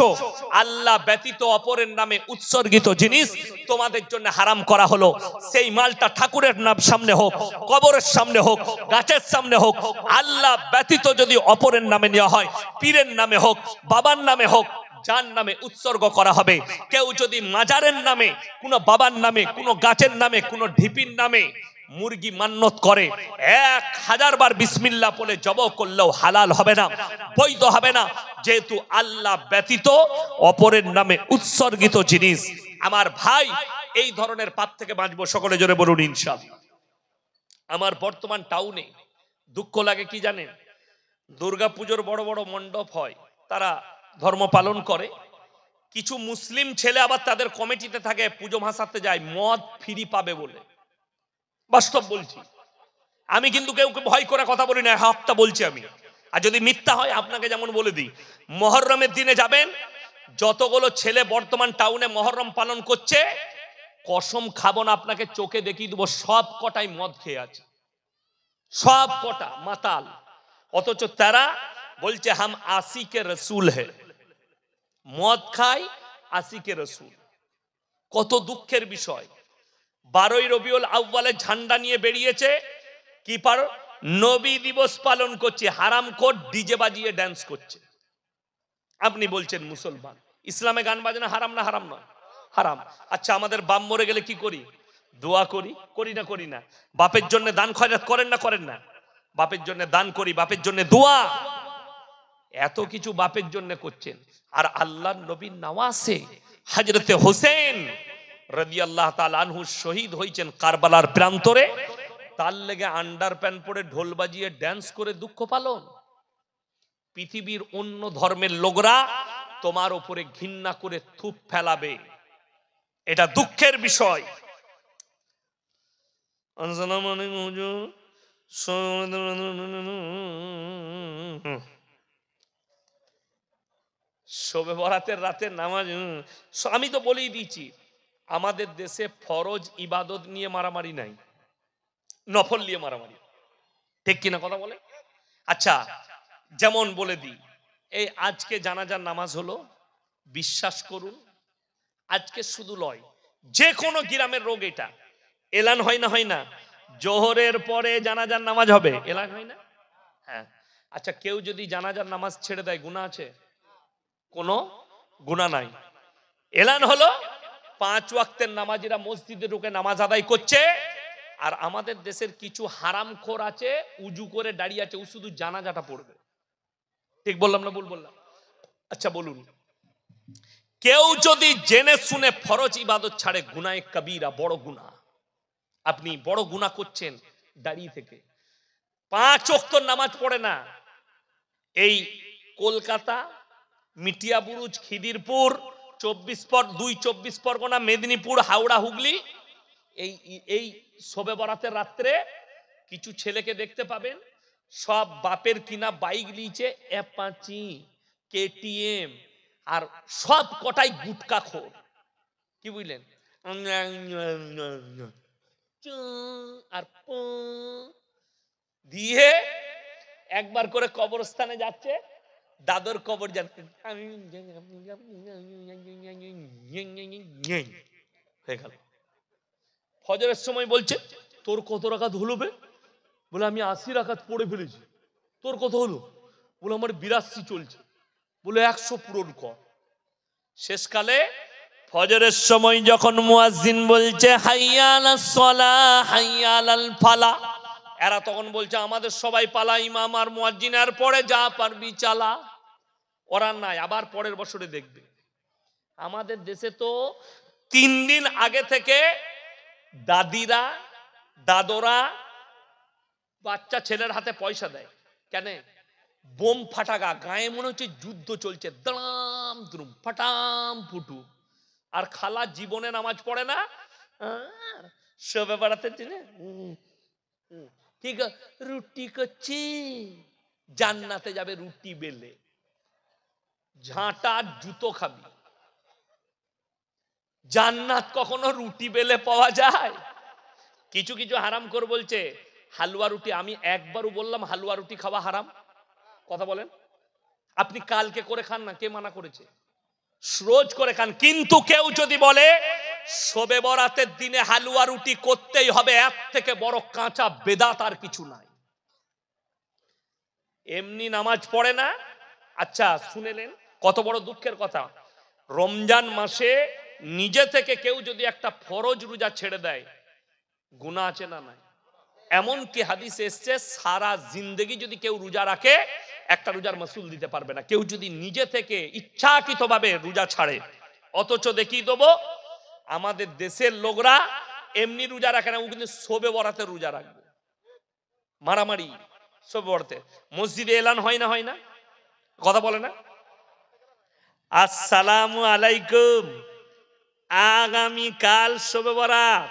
আল্লাহ ব্যতীত অপরের নামে উৎসর্গিত জিনিস তোমাদের জন্য হারাম করা হলো। সেই মালটা ঠাকুরের নাম সামনে হোক, কবরের সামনে হোক, গাছের সামনে হোক, আল্লাহ ব্যতীত যদি অপরের নামে নেওয়া হয়, পীরের নামে হোক, বাবার নামে হোক, যার নামে উৎসর্গ করা হবে। কেউ যদি মাজারের নামে, কোনো বাবার নামে, কোনো গাছের নামে, কোনো ঢিপির নামে মুরগি মান্নত করে, 1000 বার বিসমিল্লাহ বলে জবাই করলেও হালাল হবে না, বৈধ হবে না, যেহেতু আল্লাহ ব্যতীত অপরের নামে উৎসর্গিত জিনিস। আমার ভাই, এই ধরনের পাপ থেকে বাঁচবো, সকলে জোরে বলুন ইনশাআল্লাহ। আমার বর্তমান টাউনে দুঃখ লাগে কি জানেন, দুর্গাপুজোর বড় বড় মণ্ডপ হয়, তারা ধর্ম পালন করে, কিছু মুসলিম ছেলে আবার তাদের কমিটিতে থাকে, পুজো ভাসাতে যায় মদ ফ্রি পাবে বলে। বাস্তব বলছি, আমি কিন্তু কেউ ভয় করে কথা বলি না, হকটা বলছি আমি। আর যদি মিথ্যা হয় আপনাকে যেমন বলে দিই, মহররমের দিনে যাবেন, যতগুলো ছেলে বর্তমান টাউনে মহররম পালন করছে, কসম খাবো না, আপনাকে চোখে দেখিয়ে দেবো, সব কটাই মদ খেয়ে আছে, সব কটা মাতাল। অথচ তারা বলছে হাম আশিকে রসুল হে, মদ খায় আশিকে রসুল। কত দুঃখের বিষয়। 12ই রবিউল আউয়ালে ঝান্ডা নিয়ে বেরিয়েছে, কি পার নবী দিবস পালন করছে, হারামখোর ডিজে বাজিয়ে ড্যান্স করছে। আপনি বলছেন মুসলমান, ইসলামে গান বাজনা হারাম না? হারাম নয়, হারাম। আচ্ছা, আমাদের বাপ মরে গেলে কি করি? দোয়া করি, করি না? করি না? বাপের জন্য দান খয়রাত করেন না? করেন না? বাপের জন্য দান করি, বাপের জন্য দোয়া, এত কিছু বাপের জন্য করছেন। আর আল্লাহর নবীর নওয়াসে হযরতে হোসেন রাদিয়াল্লাহু তাআলা আনহু শহীদ হয়েছেন কারবালার প্রান্তরে, তার লেগে আন্ডার প্যান্ট পরে ঢোল বাজিয়ে ড্যান্স করে দুঃখ পালন। পৃথিবীর অন্য ধর্মের লোকরা তোমার উপরে ঘৃণা করে থুপ ফেলাবে, এটা দুঃখের বিষয়। শবে বরাতের রাতের নামাজ, আমি তো বলেই দিয়েছি, আমাদের দেশে ফরজ ইবাদত নিয়ে মারামারি নাই, নফল নিয়ে মারামারি, ঠিক কিনা কথা বলে? আচ্ছা, যেমন বলে দিই, এই আজকে জানাজার নামাজ হলো, বিশ্বাস করুন আজকে শুধু লয়, যে কোনো গ্রামের রোগ এটা, এলান হয় না? হয় না? জোহরের পরে জানাজার নামাজ হবে, এলান হয় না? হ্যাঁ। আচ্ছা, কেউ যদি জানাজার নামাজ ছেড়ে দেয়, গুনাহ আছে? কোনো গুনাহ নাই। এলান হলো, 5 ওয়াক্তের নামাজিরা মসজিদে ঢুকে নামাজ আদায় করছে, আর আমাদের দেশের কিছু হারামখোর আছে, উজু করে দাঁড়িয়ে আছে, ও শুধু জানাজাটা পড়বে। ঠিক বললাম না ভুল বললাম? আচ্ছা বলুন, কেউ যদি জেনে শুনে ফরজ ইবাদত ছাড়ে, গুনাহে কবিরা, বড় গুনাহ। আপনি বড় গুনাহ করছেন দাঁড়িয়ে থেকে, 5 ওয়াক্ত নামাজ পড়ে না। এই কলকাতা, মিটিয়াবুরুজ, খিদিরপুর, 24 পরগনা, মেদিনীপুর, হাওড়া, হুগলি, এই শবে বরাতের রাত্রে কিছু ছেলেকে দেখতে পাবেন, সব বাপের কিনা বাইক নিয়েছে, অ্যাপাচি, কেটিএম, আর সব কটাই গুটকা খোর। কি বুঝলেন? আর দিয়ে একবার করে কবরস্থানে যাচ্ছে, দাদর কবর যাচ্ছে, হয়ে গেল। ফজরের সময় বলছে, তোর কত রাকাত হলো বে? বলে আমি 80 রাকাত পড়ে ফেলেছি। তোর কত হলো? বলে আমার 82 চলছে। বলে 100 পূরণ কর। শেষকালে ফজরের সময় যখন মুয়াজ্জিন বলছে হাইয়া আলাস সালাহ হাইয়া আলাল ফালাহ, এরা তখন বলছে আমাদের সবাই পালা, ইমাম আর মুয়াজ্জিন, আর পরে যা পারবি চালা। ওরা নাই, আবার পরের বছরে দেখবে। আমাদের দেশে তো 3 দিন আগে থেকে দাদিরা, দাদরা বাচ্চা ছেলের হাতে পয়সা দেয়। কেন? বোম ফাটাগা, গায়ে মনে হচ্ছে যুদ্ধ চলছে, দাম দ্রুম ফাটাম ফুটু। আর খালা জীবনে নামাজ পড়ে না, সবে বেড়াতে দিনে ঠিক রুটি করছি, জান্নাতে যাবে রুটি বেলে, ঝাঁটা জুতো খাবি। জান্নাত কখনো রুটি বেলে পাওয়া যায়? কিছু কিছু হারামখোর বলছে হালুয়া রুটি, আমি একবারও বললাম হালুয়া রুটি খাওয়া হারাম? কথা বলেন। আপনি কালকে করে খান না, কে মানা করেছে? রোজ করে খান। কিন্তু কেউ যদি বলে শবে বরাতের দিনে হালুয়া রুটি করতেই হবে, এর থেকে বড় কাঁচা বেদাত আর কিছু নাই। এমনি নামাজ পড়ে না। আচ্ছা শুনেলেন কত বড় দুঃখের কথা, রমজান মাসে নিজে থেকে কেউ যদি একটা ফরজ রোজা ছেড়ে দেয়, গুনাহ আছে না নাই? এমনকি হাদিসে এসছে সারা জিন্দেগি যদি কেউ রোজা রাখে একটা রোজার মাসুল দিতে পারবে না, কেউ যদি নিজে থেকে ইচ্ছাকৃতভাবে রোজা ছাড়ে। অথচ দেখিয়ে দেবো আমাদের দেশের লোকরা এমনি রোজা রাখে না, ও কিন্তু শবে বরাতে রোজা রাখবে। মারামারি শবে বরাতে মসজিদে এলান হয় না, হয় না? কথা বলে না? আসসালামু আলাইকুম, আগামী কাল শবে বরাত।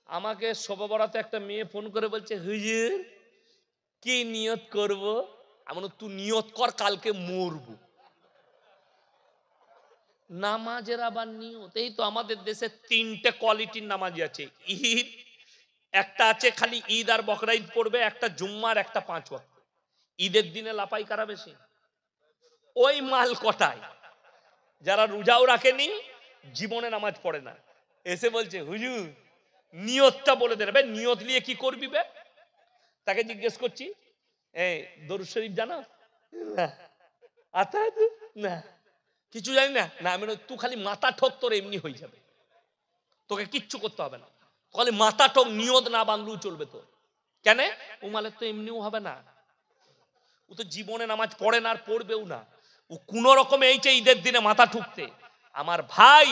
আমাকে শবে বরাতে একটা মেয়ে ফোন করে বলছে, হুজুর কি নিয়ত করব? আমি বললাম তুই নিয়ত কর কালকে মরবো। নামাজের আবার নিয়ত? এই তো আমাদের দেশে তিনটে কোয়ালিটির নামাজি আছে। ঈদ একটা আছে খালি ঈদ আর বকরা ঈদ পড়বে, একটা জুম্মার, একটা 5 ওয়াক্ত। ঈদের দিনে লাপাই কারা বেশি? ওই মাল কটায় যারা রোজাও রাখেনি, জীবনে নামাজ পড়ে না, এসে বলছে হুজুর নিয়তটা বলে দেন। বে নিয়ত নিয়ে কি করবি বে? তাকে জিজ্ঞেস করছি, এই দরুদ শরীফ জানো? না। আতাহাত? না। কিছু জানি না। না। আমি তুই খালি মাথা ঠোক, তোর এমনি হয়ে যাবে, তোকে কিচ্ছু করতে হবে না, খালি মাথা ঠোক, নিয়ত না বাঁধলেও চলবে তোর। কেন? উমালের তো এমনিও হবে না, ও তো জীবনে নামাজ পড়ে না আর পড়বেও না, ও কোন রকমে এইছে ঈদের দিনে মাথা ঠুকতে। আমার ভাই,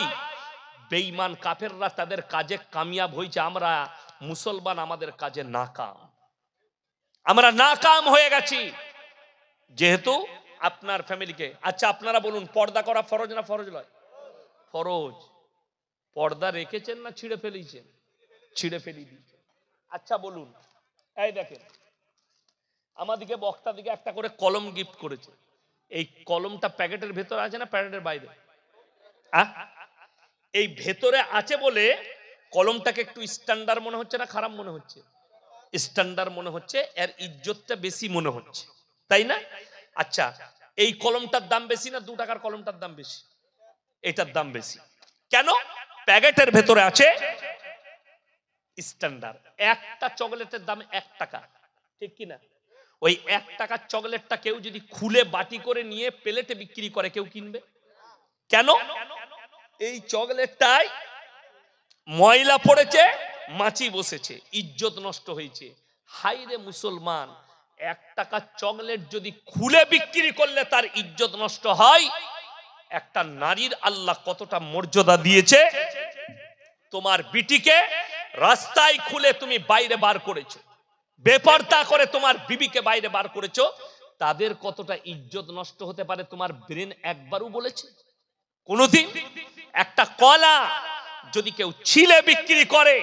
বেঈমান কাফেররা তাদের কাজে কামিয়াব হয়েছে, আমরা মুসলমান আমাদের কাজে নাকাম, আমরা নাকাম হয়ে গেছি। যেহেতু আপনার ফ্যামিলিকে, আচ্ছা আপনারা বলুন পর্দা করা ফরজ না ফরজ নয়? ফরজ। পর্দা রেখেছেন না ছিঁড়ে ফেলিয়েছেন? ছিঁড়ে ফেলি দিয়েছেন। আচ্ছা বলুন, এই দেখেন আমাদিকে বক্তা দিকে একটা করে কলম গিফট করেছে। এই কলমটা প্যাকেটের ভেতরে আছে না প্যাকেটের বাইরে? এই ভেতরে আছে বলে কলমটাকে একটু স্ট্যান্ডার্ড মনে হচ্ছে না খারাপ মনে হচ্ছে? স্ট্যান্ডার্ড মনে হচ্ছে, এর ইজ্জতটা বেশি মনে হচ্ছে, তাই না? আচ্ছা এই কলমটার দাম বেশি না 2 টাকার কলমটার দাম বেশি? এটার দাম বেশি। কেন? প্যাকেটের ভেতরে আছে স্ট্যান্ডার্ড। একটা চকলেটের দাম 1 টাকা, ঠিক কি না? ওই 1 টাকার চকলেটটা কেউ যদি খুলে বাটি করে নিয়ে প্লেটে বিক্রি করে কেউ কিনবে? কেন? এই চকলেটটায় ময়লা পড়েছে, মাছি বসেছে, ইজ্জত নষ্ট হয়েছে। হাই রে মুসলমান, 1 টাকার চকলেট যদি খুলে বিক্রি করলে তার ইজ্জত নষ্ট হয়, একটা নারীর আল্লাহ কতটা মর্যাদা দিয়েছে। তোমার বিটিকে রাস্তায় খুলে তুমি বাইরে বার করেছো, বেপরদা করে তোমার বিবিকে বাইরে বার করেছো, তাদের কতটা ইজ্জত নষ্ট হতে পারে তোমার ব্রেন একবারও বলেছে কোনদিন? একটা কলা যদি কেউ ছিলে বিক্রি করে,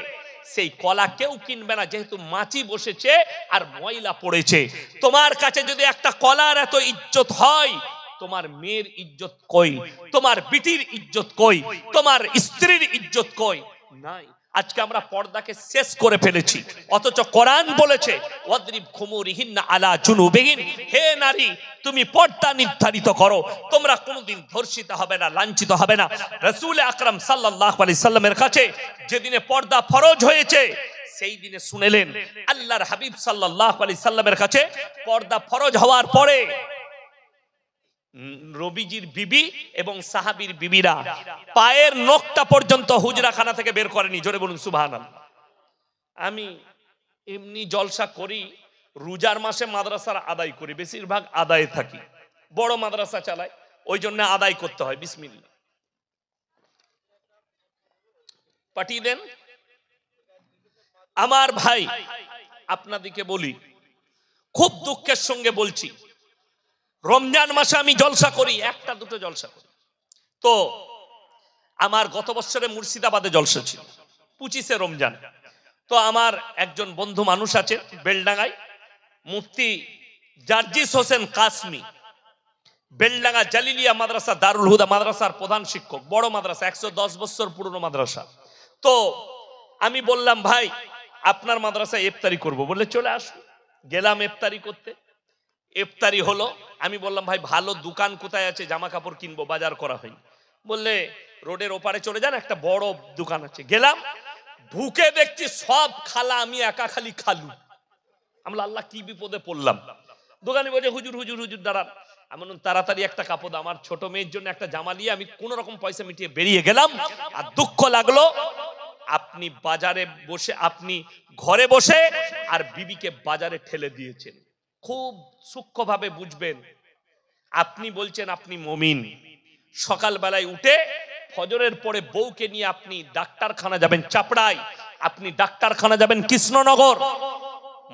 সেই কলা কেউ কিনবে না, যেহেতু মাছি বসেছে আর ময়লা পড়েছে। তোমার কাছে যদি একটা কলার এত ইজ্জত হয়, তোমার মেয়ের ইজ্জত কই? তোমার বিটির ইজ্জত কই? তোমার স্ত্রীর ইজ্জত কই? নাই। আজকে আমরা পর্দাকে শেষ করে ফেলেছি, অথচ কোরআন বলেছে ওয়াদরিব খুমুরিহিন্না আলা জুনুবিহিন, হে নারী তুমি পর্দা নির্ধারিত করো, তোমরা কোনোদিন ধর্ষিত হবে না, লাঞ্ছিত হবে না। রাসূল আকরাম সাল্লাল্লাহু আলাইহি সাল্লামের কাছে যেদিনে পর্দা ফরজ হয়েছে, সেই দিনে শুনেলেন আল্লাহর হাবিব সাল্লাল্লাহু আলাইহি সাল্লামের কাছে পর্দা ফরজ হওয়ার পরে নবীজির বিবি এবং সাহাবীর বিবিরা পায়ের নখটা পর্যন্ত হুজরাখানা থেকে বের করেনি। জোরে বলুন সুবহানাল্লাহ। আমি এমনি জলসা করি, রোজার মাসে মাদ্রাসার আদায় করি, বেশিরভাগ আদায় থাকি, বড় মাদ্রাসা চালাই, ওই জন্য আদায় করতে হয়। বিসমিল্লাহ পাঠিয়ে দেন। আমার ভাই আপনাদেরকে বলি, খুব দুঃখের সঙ্গে বলছি, রমজান মাসে আমি জলসা করি, 1-2 জলসা করি। তো আমার গত বছরে মুর্শিদাবাদে জলসা ছিল 25শে রমজান। তো আমার একজন বন্ধু মানুষ আছে বেলডাঙ্গায়, মুফতি জার্জিস হোসেন কাসমি, বেলডাঙ্গা জালিলিয়া মাদ্রাসা দারুল হুদা মাদ্রাসার প্রধান শিক্ষক, বড় মাদ্রাসা, 110 বছর পুরনো মাদ্রাসা। তো আমি বললাম ভাই আপনার মাদ্রাসায় ইফতারি করব, বললে চলে আসুন। গেলাম ইফতারি করতে, ইফতারি হলো। আমি বললাম ভাই ভালো দোকান কোথায় আছে, জামা কাপড় কিনবো, বাজার করা হয়। বললে রোডের ওপারে চলে যান, একটা বড় দোকান আছে। গেলাম, ঢুকে দেখছি সব খালা, আমি একা খালি খালু। আমরা আল্লাহ কি বিপদে পড়লাম। দোকানে বলছে হুজুর হুজুর হুজুর দাঁড়ান। আমি তাড়াতাড়ি একটা কাপড়, আমার ছোট মেয়ের জন্য একটা জামা নিয়ে আমি কোন রকম পয়সা মিটিয়ে বেরিয়ে গেলাম। আর দুঃখ লাগলো, আপনি বাজারে বসে, আপনি ঘরে বসে আর বিবিকে বাজারে ঠেলে দিয়েছেন। খুব সূক্ষ্মভাবে বুঝবেন। আপনি বলছেন আপনি মুমিন, সকালবেলায় উঠে ফজরের পরে বউকে নিয়ে আপনি ডাক্তারখানা যাবেন চাপড়ায়, আপনি ডাক্তারখানা যাবেন কৃষ্ণনগর,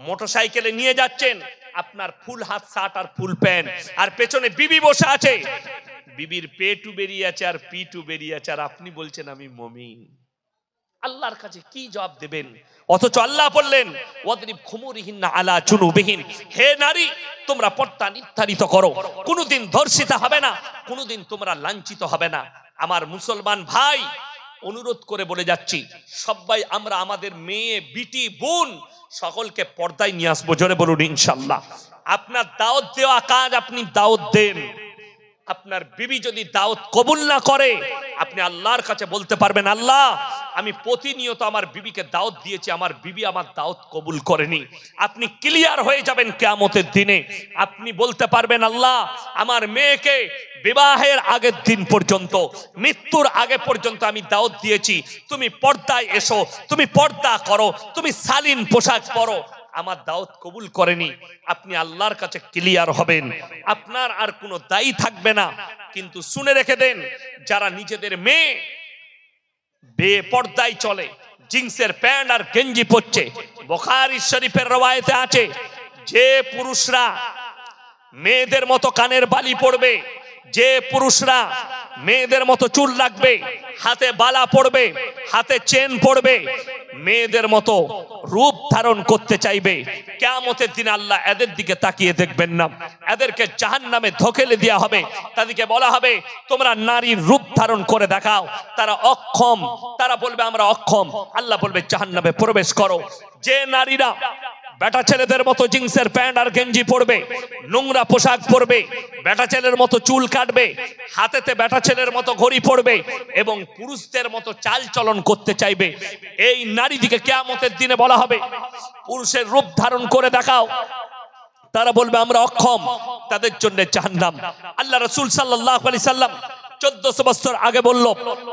মোটরসাইকেলে নিয়ে যাচ্ছেন, আপনার ফুল হাত শার্ট আর ফুল প্যান্ট, আর পেছনে বিবি বসে আছে, বিবির পেটু বেরিয়ে আছে আর পিটু বেরিয়ে আছে, আর আপনি বলছেন আমি মুমিন। আল্লাহর কাছে কি জবাব দেবেন? অথচ আল্লাহ বললেন ওয়াদরিব খুমুরিহিন্না আলা জুনুবিহিন, হে নারী তোমরা পর্দা নির্ধারিত করো, কোনোদিন ধর্ষিতা হবে না, কোনোদিন তোমরা লাঞ্ছিত হবে না। আমার মুসলমান ভাই, অনুরোধ করে বলে যাচ্ছি, সবাই আমরা আমাদের মেয়ে বিটি বোন সকলকে পর্দায় নিয়ে আসবো। জোরে বলুন ইনশাআল্লাহ। আপনার দাওয়াত দেওয়া কাজ আপনি দাওয়াত দেন। আপনার বিবি যদি দাওয়াত কবুল না করে, আপনি আল্লাহর কাছে বলতে পারবেন আল্লাহ আমি প্রতিনিয়ত আমার বিবিকে দাওয়াত দিয়েছি, আমার বিবি আমার দাওয়াত কবুল করেনি। আপনি ক্লিয়ার হয়ে যাবেন কিয়ামতের দিনে। আপনি বলতে পারবেন আল্লাহ আমার মেয়েকে বিবাহের আগের দিন পর্যন্ত, মৃত্যুর আগে পর্যন্ত আমি দাওয়াত দিয়েছি, তুমি পর্দায় এসো, তুমি পর্দা করো, তুমি শালীন পোশাক পরো, আমার দাওয়াত কবুল করেনি। আপনি আল্লাহর কাছে ক্লিয়ার হবেন, আপনার আর কোনো দায়ী থাকবে না। কিন্তু শুনে রেখে দেন, যারা নিজেদের মেয়ে বেপর্দায় চলে, জিন্সের প্যান্ট আর গেঞ্জি পরছে, বুখারী শরীফের রওয়ায়েতে আছে যে পুরুষরা মেয়েদের মতো কানের বালি পরবে, যে পুরুষরা মেয়েদের মতো চুল রাখবে, হাতে বালা পরবে, হাতে চেন পরবে, মেয়েদের মতো রূপ ধারণ করতে চাইবে, কিয়ামতের দিন আল্লাহ এদের দিকে তাকিয়ে দেখবেন না, এদেরকে জাহান্নামে ধকেলে দেওয়া হবে। তাদেরকে বলা হবে তোমরা নারীর রূপ ধারণ করে দেখাও। তারা অক্ষম, তারা বলবে আমরা অক্ষম। আল্লাহ বলবে জাহান্নামে প্রবেশ করো। যে নারীরা বেটা ছেলেদের মতো জিন্সের প্যান্ট আর গেঞ্জি পরবে, নোংরা পোশাক পরবে, বেটা ছেলের মতো চুল কাটবে, হাতেতে বেটা ছেলের মতো ঘড়ি পরবে এবং পুরুষদের মতো চাল চলন করতে চাইবে, এই নারীদিকে কিয়ামতের দিনে বলা হবে পুরুষের রূপ ধারণ করে দেখাও। তারা বলবে আমরা অক্ষম, তাদের জন্য জাহান্নাম। আল্লাহ রাসূল সাল্লাল্লাহু আলাইহি সাল্লাম 1400 বছর আগে বলল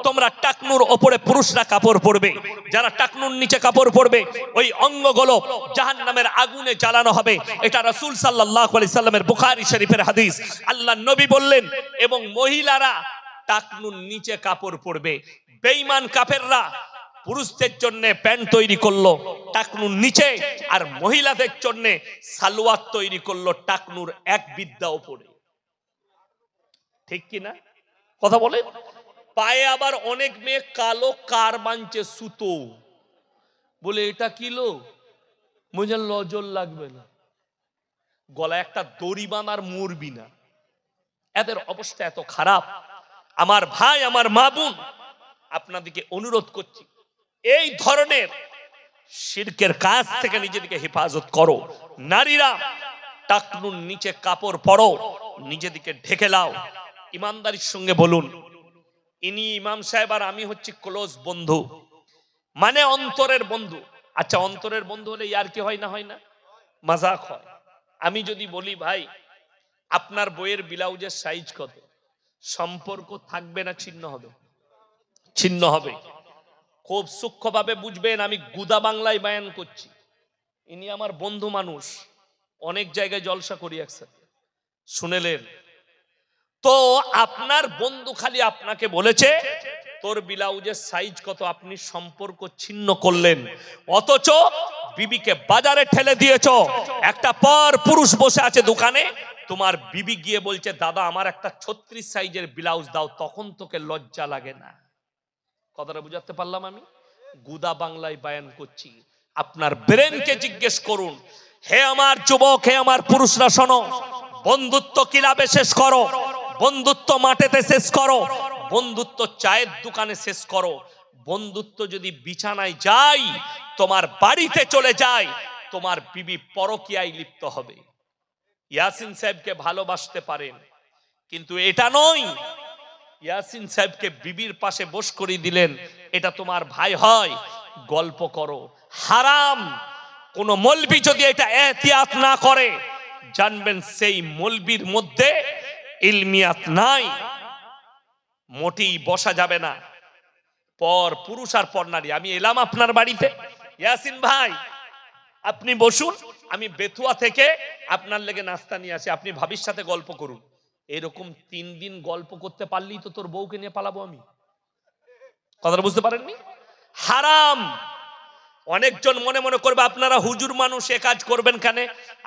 তোমরা টাকনুর ওপরে পুরুষরা কাপড় পরবে, যারা টাকনুর নিচে কাপড় পরবে ওই অঙ্গগুলো জাহান্নামের আগুনে জ্বালানো হবে। এটা রাসূল সাল্লাল্লাহু আলাইহি সাল্লামের বুখারী শরীফের হাদিস। আল্লাহ নবী বললেন এবং মহিলারা টাকনুর নিচে কাপড় পরবে। বেঈমান কাফেররা পুরুষদের জন্য প্যান্ট তৈরি করলো টাকনুর নিচে, আর মহিলাদের জন্য সালোয়ার তৈরি করলো টাকনুর এক বিদ্যা উপরে। ঠিক কি না কথা বলে? পায়ে আবার অনেক মেয়ে কালো কার বানছে সুতো, বলে এটা কিলো মুঝে নজর লাগবে না, গলায় একটা দড়ি বাঁধার মরবি না। এদের অবস্থা এত খারাপ। আমার ভাই, আমার মা বোন, আপনাদেরকে অনুরোধ করছি এই ধরনের শিরকের কাজ থেকে নিজেদেরকে হেফাজত করো। নারীরা টাকনুর নিচে কাপড় পরো, নিজেদেরকে ঢেকে লাও। ইমানদারির সঙ্গে বলুন, ইনি ইমাম সাহেব আর আমি হচ্ছি ক্লোজ বন্ধু, মানে অন্তরের বন্ধু। আচ্ছা অন্তরের বন্ধু হলে ইয়ার কি হয় না? হয় না, মজাক হয়। আমি যদি বলি ভাই আপনার বইয়ের ব্লাউজের সাইজ কত, সম্পর্ক থাকবে না ছিন্ন হবে? ছিন্ন হবে। খুব সূক্ষ্মভাবে বুঝবেন, আমি গুদা বাংলায় বায়ান করছি। ইনি আমার বন্ধু মানুষ, অনেক জায়গায় জলসা করি একসাথে, শুনেলেন তো। আপনার বন্ধু খালি আপনাকে বলেছে তোর ব্লাউজের সাইজ কত, আপনি সম্পর্ক ছিন্ন করলেন, অথচ বিবিকে বাজারে ঠেলে দিয়েছ। একটা পর পুরুষ বসে আছে দোকানে, তোমার বিবি গিয়ে বলছে দাদা আমার একটা 36 সাইজের ব্লাউজ দাও, তখন তোকে লজ্জা লাগে না? কথাটা বুঝাতে পারলাম? আমি গুদা বাংলায় বায়ান করছি। আপনার ব্রেনকে জিজ্ঞেস করুন। হে আমার যুবক, হে আমার পুরুষরা শোনো, বন্ধুত্ব ক্লাবে শেষ করো, বন্ধুত্ব মাঠেতে শেষ করো, বন্ধুত্ব চায়ের দোকানে শেষ করো, বন্ধুত্ব যদি বিছানায় যায়, তোমার বাড়িতে চলে যায়, তোমার বিবি পরকীয়ায় লিপ্ত হবে। ইয়াসিন সাহেবকে ভালোবাসতে পারেন, কিন্তু এটা নয় ইয়াসিন সাহেবকে বিবির পাশে বস করে দিলেন, এটা তোমার ভাই হয়, গল্প করো। হারাম। কোন মৌলবি যদি এটা এহতিয়াত না করে, জানবেন সেই মৌলবির মধ্যে ইলমিয়াত নাই, মোটেই বসা যাবে না। পর পুরুষ আর পর নারী। আমি এলাম আপনার বাড়িতে, ইয়াসিন ভাই আপনি বসুন, আমি বেতুয়া থেকে আপনার লেগে নাস্তা নিয়ে আসি, আপনি ভাবির সাথে গল্প করুন। এরকম 3 দিন গল্প করতে পারলেই তো তোর বউকে নিয়ে পালাবো আমি। কথাটা বুঝতে পারেননি? হারাম। অনেকজন মনে মনে করবে আপনারা হুজুর মানুষ, এ কাজ করবেন কেন?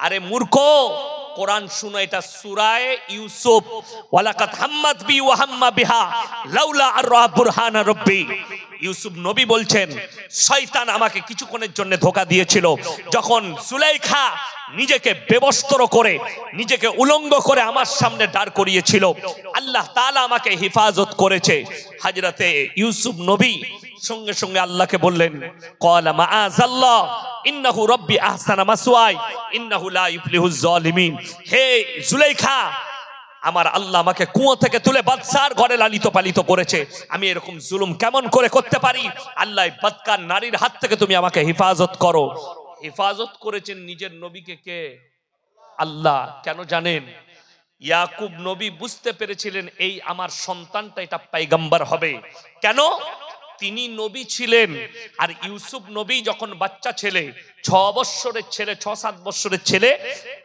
আরে মূর্খ, কোরআন শুনো, এটা সূরা ইউসুফ। ওয়ালাকাদ হাম্মাত বি ওয়া হাম্মা বিহা লাউলা আর বুরহানা রাব্বি। ইউসুফ নবী বলছেন, শয়তান আমাকে কিছুক্ষণের জন্য ধোঁকা দিয়েছিল, যখন সুলাইখা নিজেকে বেবস্ত্র করে, নিজেকে উলঙ্গ করে আমার সামনে দাঁড় করিয়েছিল, আল্লাহ তাআলা আমাকে হেফাজত করেছে। হযরতে ইউসুফ নবী সঙ্গে সঙ্গে আল্লাহকে বললেন, ক্বালা মাআযাল্লাহ ইন্নাহু রাব্বি আহসানা মাসওয়াই ইন্নাহু লা ইফলিহুজ জালিমিন। হে জুলাইখা, আমার আল্লাহ আমাকে কুয়ো থেকে তুলে বাদশার ঘরে লালিত পালিত করেছে, আমি এরকম জুলুম কেমন করে করতে পারি? আল্লাহ বদকার নারীর হাত থেকে তুমি আমাকে হেফাজত করো। হেফাজত করেছেন নিজের নবীকে কে? আল্লাহ। কেন জানেন? ইয়াকুব নবী বুঝতে পেরেছিলেন এই আমার সন্তানটা এটা পয়গম্বর হবে। কেন? তিনি নবী ছিলেন, আর ইউসুফ নবী যখন বাচ্চা ছেলে, 6 বছরের ছেলে, 6-7 বছরের ছেলে,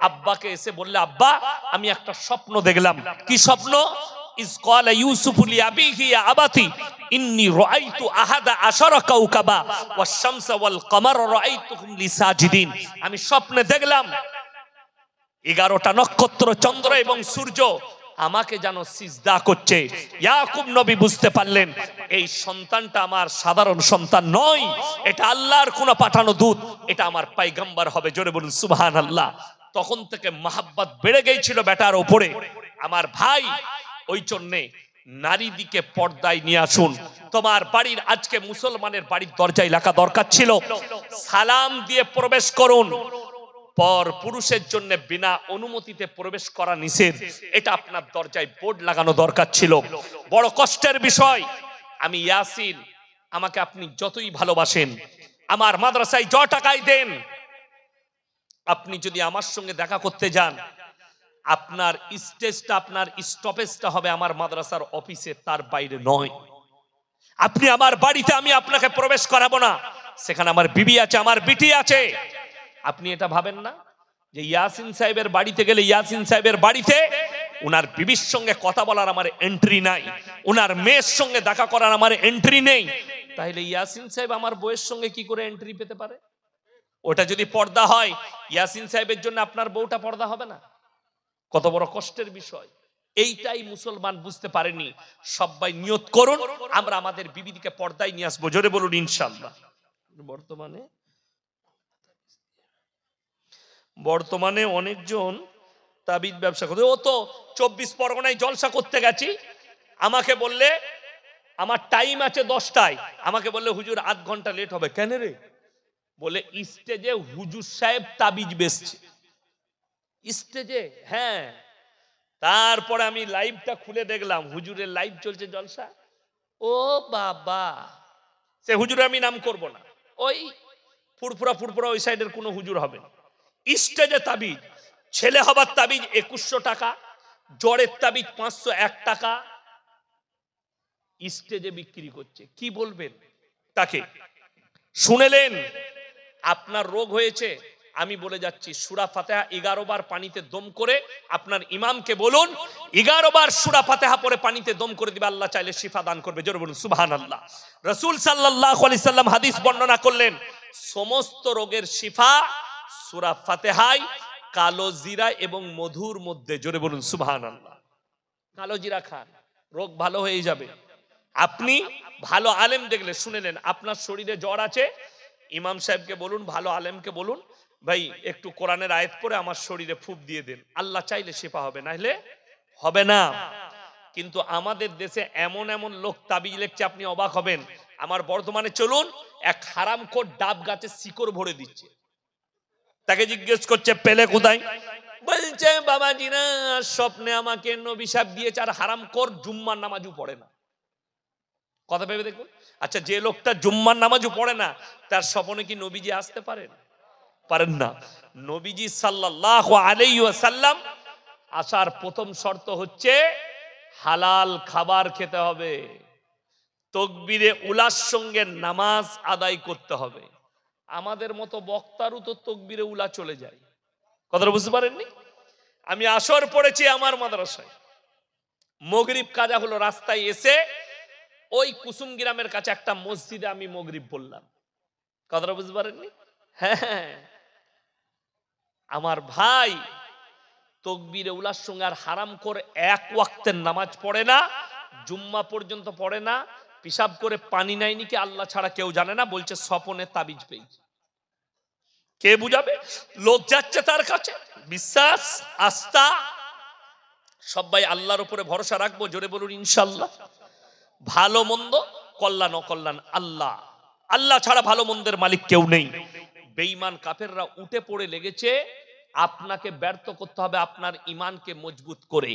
আব্বাকে এসে বললে, আব্বা আমি একটা স্বপ্ন দেখলাম। কি স্বপ্ন? ইজ ক্বালা ইউসুফু লিআবিহি ইয়া আবাতি ইন্নী রাআইতু আহাদা আশারা কাওকাবা ওয়াশ শামসা ওয়াল কমারা রাআইতুহুম লি সাজিদিন। আমি স্বপ্নে দেখলাম 11টা নক্ষত্র, চন্দ্র এবং সূর্য আমাকে যেন সিজদা করছে। ইয়াকুব নবী বুঝতে পারলেন এই সন্তানটা আমার সাধারণ সন্তান নয়, এটা আল্লাহর কোন পাঠানো দূত, এটা আমার পয়গম্বর হবে। জোরে বলুন সুবহানাল্লাহ। তখন থেকে মহব্বত বেড়ে গিয়েছিল বেটার উপরে। আমার ভাই, ওই জন্যে নারী দিকে পর্দায় নিয়ে আসুন। তোমার বাড়ির, আজকে মুসলমানের বাড়ির দরজায় লেখা দরকার ছিল, সালাম দিয়ে প্রবেশ করুন। পর পুরুষের জন্য বিনা অনুমতিতে প্রবেশ করা নিষেধ, এটা আপনার দরজায় বোর্ড লাগানো দরকার ছিল। বড় কষ্টের বিষয়। আমি ইয়াসিন, আমাকে আপনি যতই ভালোবাসেন, আমার মাদ্রাসায় য টাকাই দেন, আপনি যদি আমার সঙ্গে দেখা করতে যান, আপনার স্টেজটা, আপনার স্টপেজটা হবে আমার মাদ্রাসার অফিসে, তার বাইরে নয়। আপনি আমার বাড়িতে, আমি আপনাকে প্রবেশ করাবো না, সেখানে আমার বিবি আছে, আমার বিটি আছে। আপনি এটা ভাবেন না যে ইয়াসিন সাহেবের বাড়িতে গেলে, ইয়াসিন সাহেবের বাড়িতে উনার বিবির সঙ্গে কথা বলার আমার এন্ট্রি নাই, উনার মেয়ের সঙ্গে দেখা করার আমার এন্ট্রি নেই, তাহলে ইয়াসিন সাহেব আমার বউয়ের সঙ্গে কি করে এন্ট্রি পেতে পারে? ওটা যদি পর্দা হয়, ইয়াসিন সাহেবের জন্য আপনার বউটা পর্দা হবে না? কত বড় কষ্টের বিষয়। এইটাই মুসলমান বুঝতে পারেনি। সবাই নিয়ত করুন, আমরা আমাদের বিবিদিকে পর্দায় নিয়ে আসবো। জোরে বলুন ইনশাআল্লাহ। বর্তমানে অনেকজন তাবিজ ব্যবসা করে। ও তো 24 পরগনায় জলসা করতে গেছি, আমাকে বললে আমার টাইম আছে 10টায়, আমাকে বললে হুজুর আধ ঘন্টা লেট হবে। কেন রে? বলে স্টেজে হুজুর সাহেব তাবিজ বেচছে স্টেজে। হ্যাঁ, তারপরে আমি লাইভটা খুলে দেখলাম, হুজুরের লাইভ চলছে জলসা। ও বাবা, সে হুজুরের আমি নাম করব না, ওই ফুরফুরা ফুরফুরা ওই সাইডের কোনো হুজুর হবে। স্টেজে তাবিজ, ছেলে হবার তাবিজ 2100 টাকা, জ্বরের তাবিজ 501 টাকা, স্টেজে বিক্রি করছে। কি বলবেন তাকে? শুনেলেন আপনার রোগ হয়েছে, আমি বলে যাচ্ছি সূরা ফাতিহা 11 বার পানিতে দম করে আপনার ইমামকে বলুন 11 বার সূরা ফাতিহা পড়ে পানিতে দম করে দিবে, আল্লাহ চাইলে শিফা দান করবে। জোরে বলুন সুবহানাল্লাহ। রাসূল সাল্লাল্লাহু আলাইহি সাল্লাম হাদিস বর্ণনা করলেন, সমস্ত রোগের শিফা সূরা ফাতিহায় কালো জিরা এবং মধুর মধ্যে। জোরে বলুন সুবহানাল্লাহ। কালো জিরা খান, রোগ ভালো হয়ে যাবে। আপনি ভালো আলেম দেখলে শুনেলেন আপনার শরীরে জ্বর আছে, ইমাম সাহেবকে বলুন, ভালো আলেমকে বলুন, ভাই একটু কোরআনের আয়াত পড়ে আমার শরীরে ফুঁক দিয়ে দেন, আল্লাহ চাইলে শিফা হবে, না হলে হবে না। কিন্তু আমাদের দেশে এমন এমন লোক তাবিজ লিখছে, আপনি অবাক হবেন। আমার বর্ধমানে চলুন, এক হারামখোর ডাব গাছে শিকড় ভরে দিচ্ছে। তাকে জিজ্ঞেস করছে পেলে কোথায়? বলছে বাবাজি না, স্বপ্নে আমাকে নবী সাহেব দিয়েছে, আর হারামখোর জুম্মার নামাজও পড়ে না। কথা ভেবে দেখুন। আচ্ছা, যে লোকটা জুম্মার নামাজও পড়ে না, তার স্বপ্নে কি নবীজি আসতে পারেন? পারেন না। নবীজি সাল্লাল্লাহু আলাইহি ওয়াসাল্লাম আসার প্রথম শর্ত হচ্ছে হালাল খাবার খেতে হবে, তাকবীরে উলার সঙ্গে নামাজ আদায় করতে হবে। আমাদের মতো বক্তারও তো তাকবীরে উলা চলে যায়। কথাটা বুঝতে পারেননি? আমি আসর পড়েছি আমার মাদ্রাসায়, মাগরিব কাজা হলো, রাস্তায় এসে ওই কুসুম গ্রামের কাছে একটা মসজিদে আমি মাগরিব বললাম। কথাটা বুঝতে পারেননি? হ্যাঁ, আমার ভাই তাকবীরে উলার সঙ্গে আর হারামখোর এক ওয়াক্তের নামাজ পড়ে না, জুম্মা পর্যন্ত পড়ে না, পিশাব করে পানি নেয়নি কি আল্লাহ ছাড়া কেউ জানে না, বলছে স্বপনে তাবিজ পেয়েছে। কে বুঝাবে? লোক যাচ্ছে তার কাছে। বিশ্বাস, আস্থা সবাই আল্লাহর উপরে ভরসা রাখবো, জোরে বলুন ইনশাআল্লাহ। ভালো মন্দ, কল্যাণ অকল্যাণ আল্লাহ, আল্লাহ ছাড়া ভালো মন্দের মালিক কেউ নেই। বেঈমান কাফেররা উঠে পড়ে লেগেছে, আপনাকে ব্যর্থ করতে হবে আপনার ঈমানকে মজবুত করে।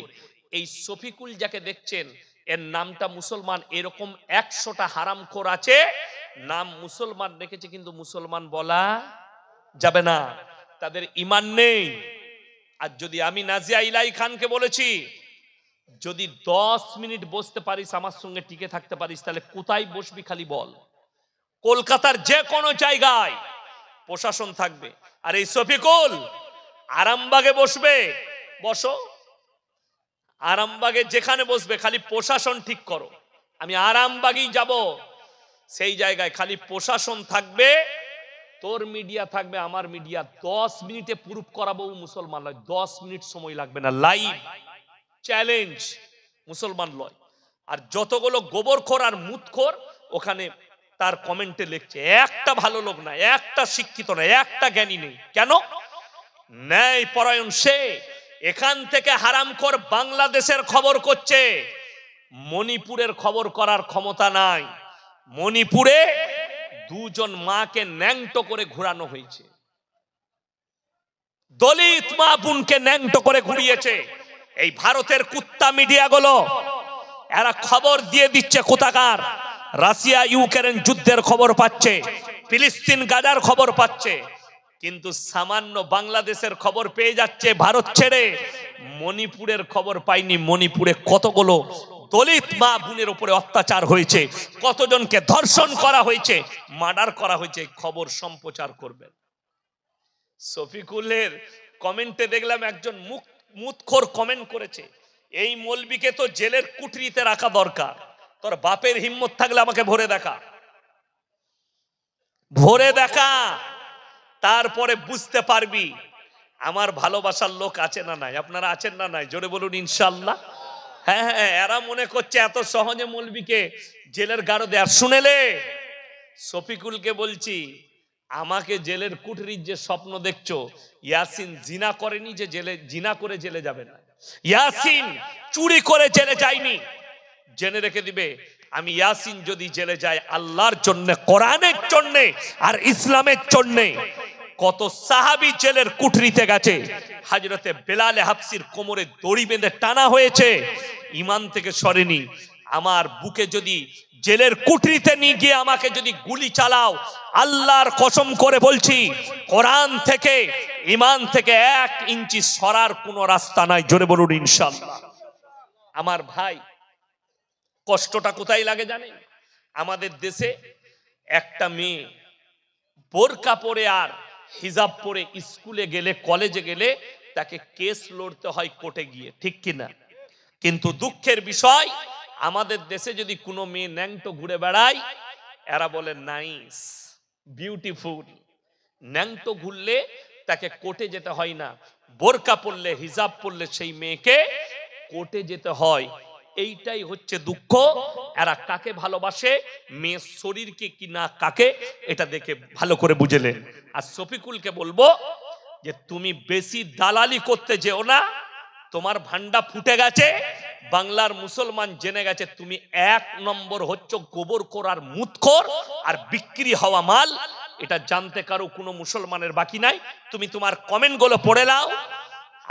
এই শফিকুল যাকে দেখছেন, এর নামটা মুসলমান, এরকম 100টা হারামখোর আছে, নাম মুসলমান রেখেছে কিন্তু মুসলমান বলা যাবে না, তাদের ঈমান নেই। আর যদি আমি নাজিয়া ইলাই খানকে বলেছি, যদি 10 মিনিট বসতে পারিস আমার সঙ্গে টিকে থাকতে পারিস, তাহলে কোথায় বসবি খালি বল। কলকাতার যে কোনো জায়গায় প্রশাসন থাকবে। আর এই শফিকুল আরামবাগে বসবে, বসো, আরামবাগে যেখানে বসবে খালি প্রশাসন ঠিক করো। আমি আরামবাগেই যাব, সেই জায়গায় খালি প্রশাসন থাকবে, তোর মিডিয়া থাকবে, আমার মিডিয়া, 10 মিনিটে প্রুফ করাবো মুসলমান নয়। 10 মিনিট সময় লাগবে না, লাইভ চ্যালেঞ্জ, মুসলমান লয়। আর যতগুলো গোবরখোর আর মুতখোর ওখানে তার কমেন্টে লিখছে, একটা ভালো লোক না, একটা শিক্ষিত না, একটা জ্ঞানী নেই। কেন? ন্যায় পরায়ণ সে। এখান থেকে হারামখোর বাংলাদেশের খবর করছে, মণিপুরের খবর করার ক্ষমতা নাই। মণিপুরে 2 জন মাকে ন্যাংটো করে ঘুরানো হয়েছে, দলিত মা বোনকে ন্যাংটো করে ঘুরিয়েছে। এই ভারতের কুত্তা মিডিয়াগুলো এরা খবর দিয়ে দিচ্ছে কোথাকার। রাশিয়া ইউক্রেন যুদ্ধের খবর পাচ্ছে, ফিলিস্তিন গাজার খবর পাচ্ছে, কিন্তু সামান্য বাংলাদেশের খবর পেয়ে যাচ্ছে ভারত ছেড়ে। মণিপুরের খবর পাইনি, মণিপুরে কতগুলো দলিত মা বোনের উপরে অত্যাচার হয়েছে, কতজনকে ধর্ষণ করা হয়েছে, মার্ডার করা হয়েছে, খবর সম্প্রচার করবেন। শফিকুলের কমেন্টে দেখলাম একজন মুতখোর কমেন্ট করেছে, এই মৌলবীকে তো জেলের কুঠরিতে রাখা দরকার। তোর বাপের হিম্মত থাকলে আমাকে ভরে দেখা, ভরে দেখা, তারপরে বুঝতে পারবি আমার ভালোবাসার লোক আছে না নাই। আপনারা আছেন না নাই? জোরে বলুন ইনশাআল্লাহ। হ্যাঁ হ্যাঁ, এরা মনে করছে এত সহজে মৌলবীকে জেলের গারো দেয়ার। শুনেলে শফিকুলকে বলছি, আমাকে জেলের কুঠরির যে স্বপ্ন দেখছো, ইয়াসিন জিনা করেনি যে জেলে, জিনা করে জেলে যাবে না। ইয়াসিন চুরি করে জেলে যায়নি। জেনে রেখে দিবে, আমি ইয়াসিন যদি জেলে যাই আল্লাহর জন্য, কোরআনের জন্য আর ইসলামের জন্য। কত সাহাবী জেলের কুঠরিতে গেছে, হযরতে বেলাল হাবশির কোমরে দড়ি বেঁধে টানা হয়েছে, ঈমান থেকে সরেনি। আমার বুকে যদি জেলের কুঠরিতে নিয়ে গিয়ে আমাকে যদি গুলি চালাও, আল্লাহর কসম করে বলছি, কোরআন থেকে ঈমান থেকে 1 ইঞ্চি সরার কোনো রাস্তা নাই। জোরে বলুন ইনশাআল্লাহ। আমার ভাই, কষ্টটা কোথায় লাগে জানেন? আমাদের দেশে একটা মেয়ে বোরকা পরে আর হিজাব পরে স্কুলে গেলে, কলেজে গেলে তাকে কেস লড়তে হয় কোর্টে গিয়ে, ঠিক কিনা? কিন্তু দুঃখের বিষয়, আমাদের দেশে যদি কোনো মেয়ে ন্যাংটো ঘুরে বেড়ায়, এরা বলে নাইস, বিউটিফুল। ন্যাংটো ঘুরলে তাকে কোর্টে যেতে হয় না, বোরকা পরলে, হিজাব পরলে সেই মেয়েকে কোর্টে যেতে হয়। এইটাই হচ্ছে দুঃখ। এরা কাকে ভালোবাসে, মেয়ের শরীরকে কি না কাকে, এটা দেখে ভালো করে বুঝলেন। আর শফিকুলকে বলবো যে তুমি বেশি দালালি করতে যেও না, তোমার ভান্ডা ফুটে গেছে, বাংলার মুসলমান জেনে গেছে তুমি 1 নম্বর হচ্ছ গোবর করার মুতখোর আর বিক্রি হওয়া মাল। এটা জানতে কারো কোনো মুসলমানের বাকি নাই। তুমি তোমার কমেন্টগুলো পড়ে নাও,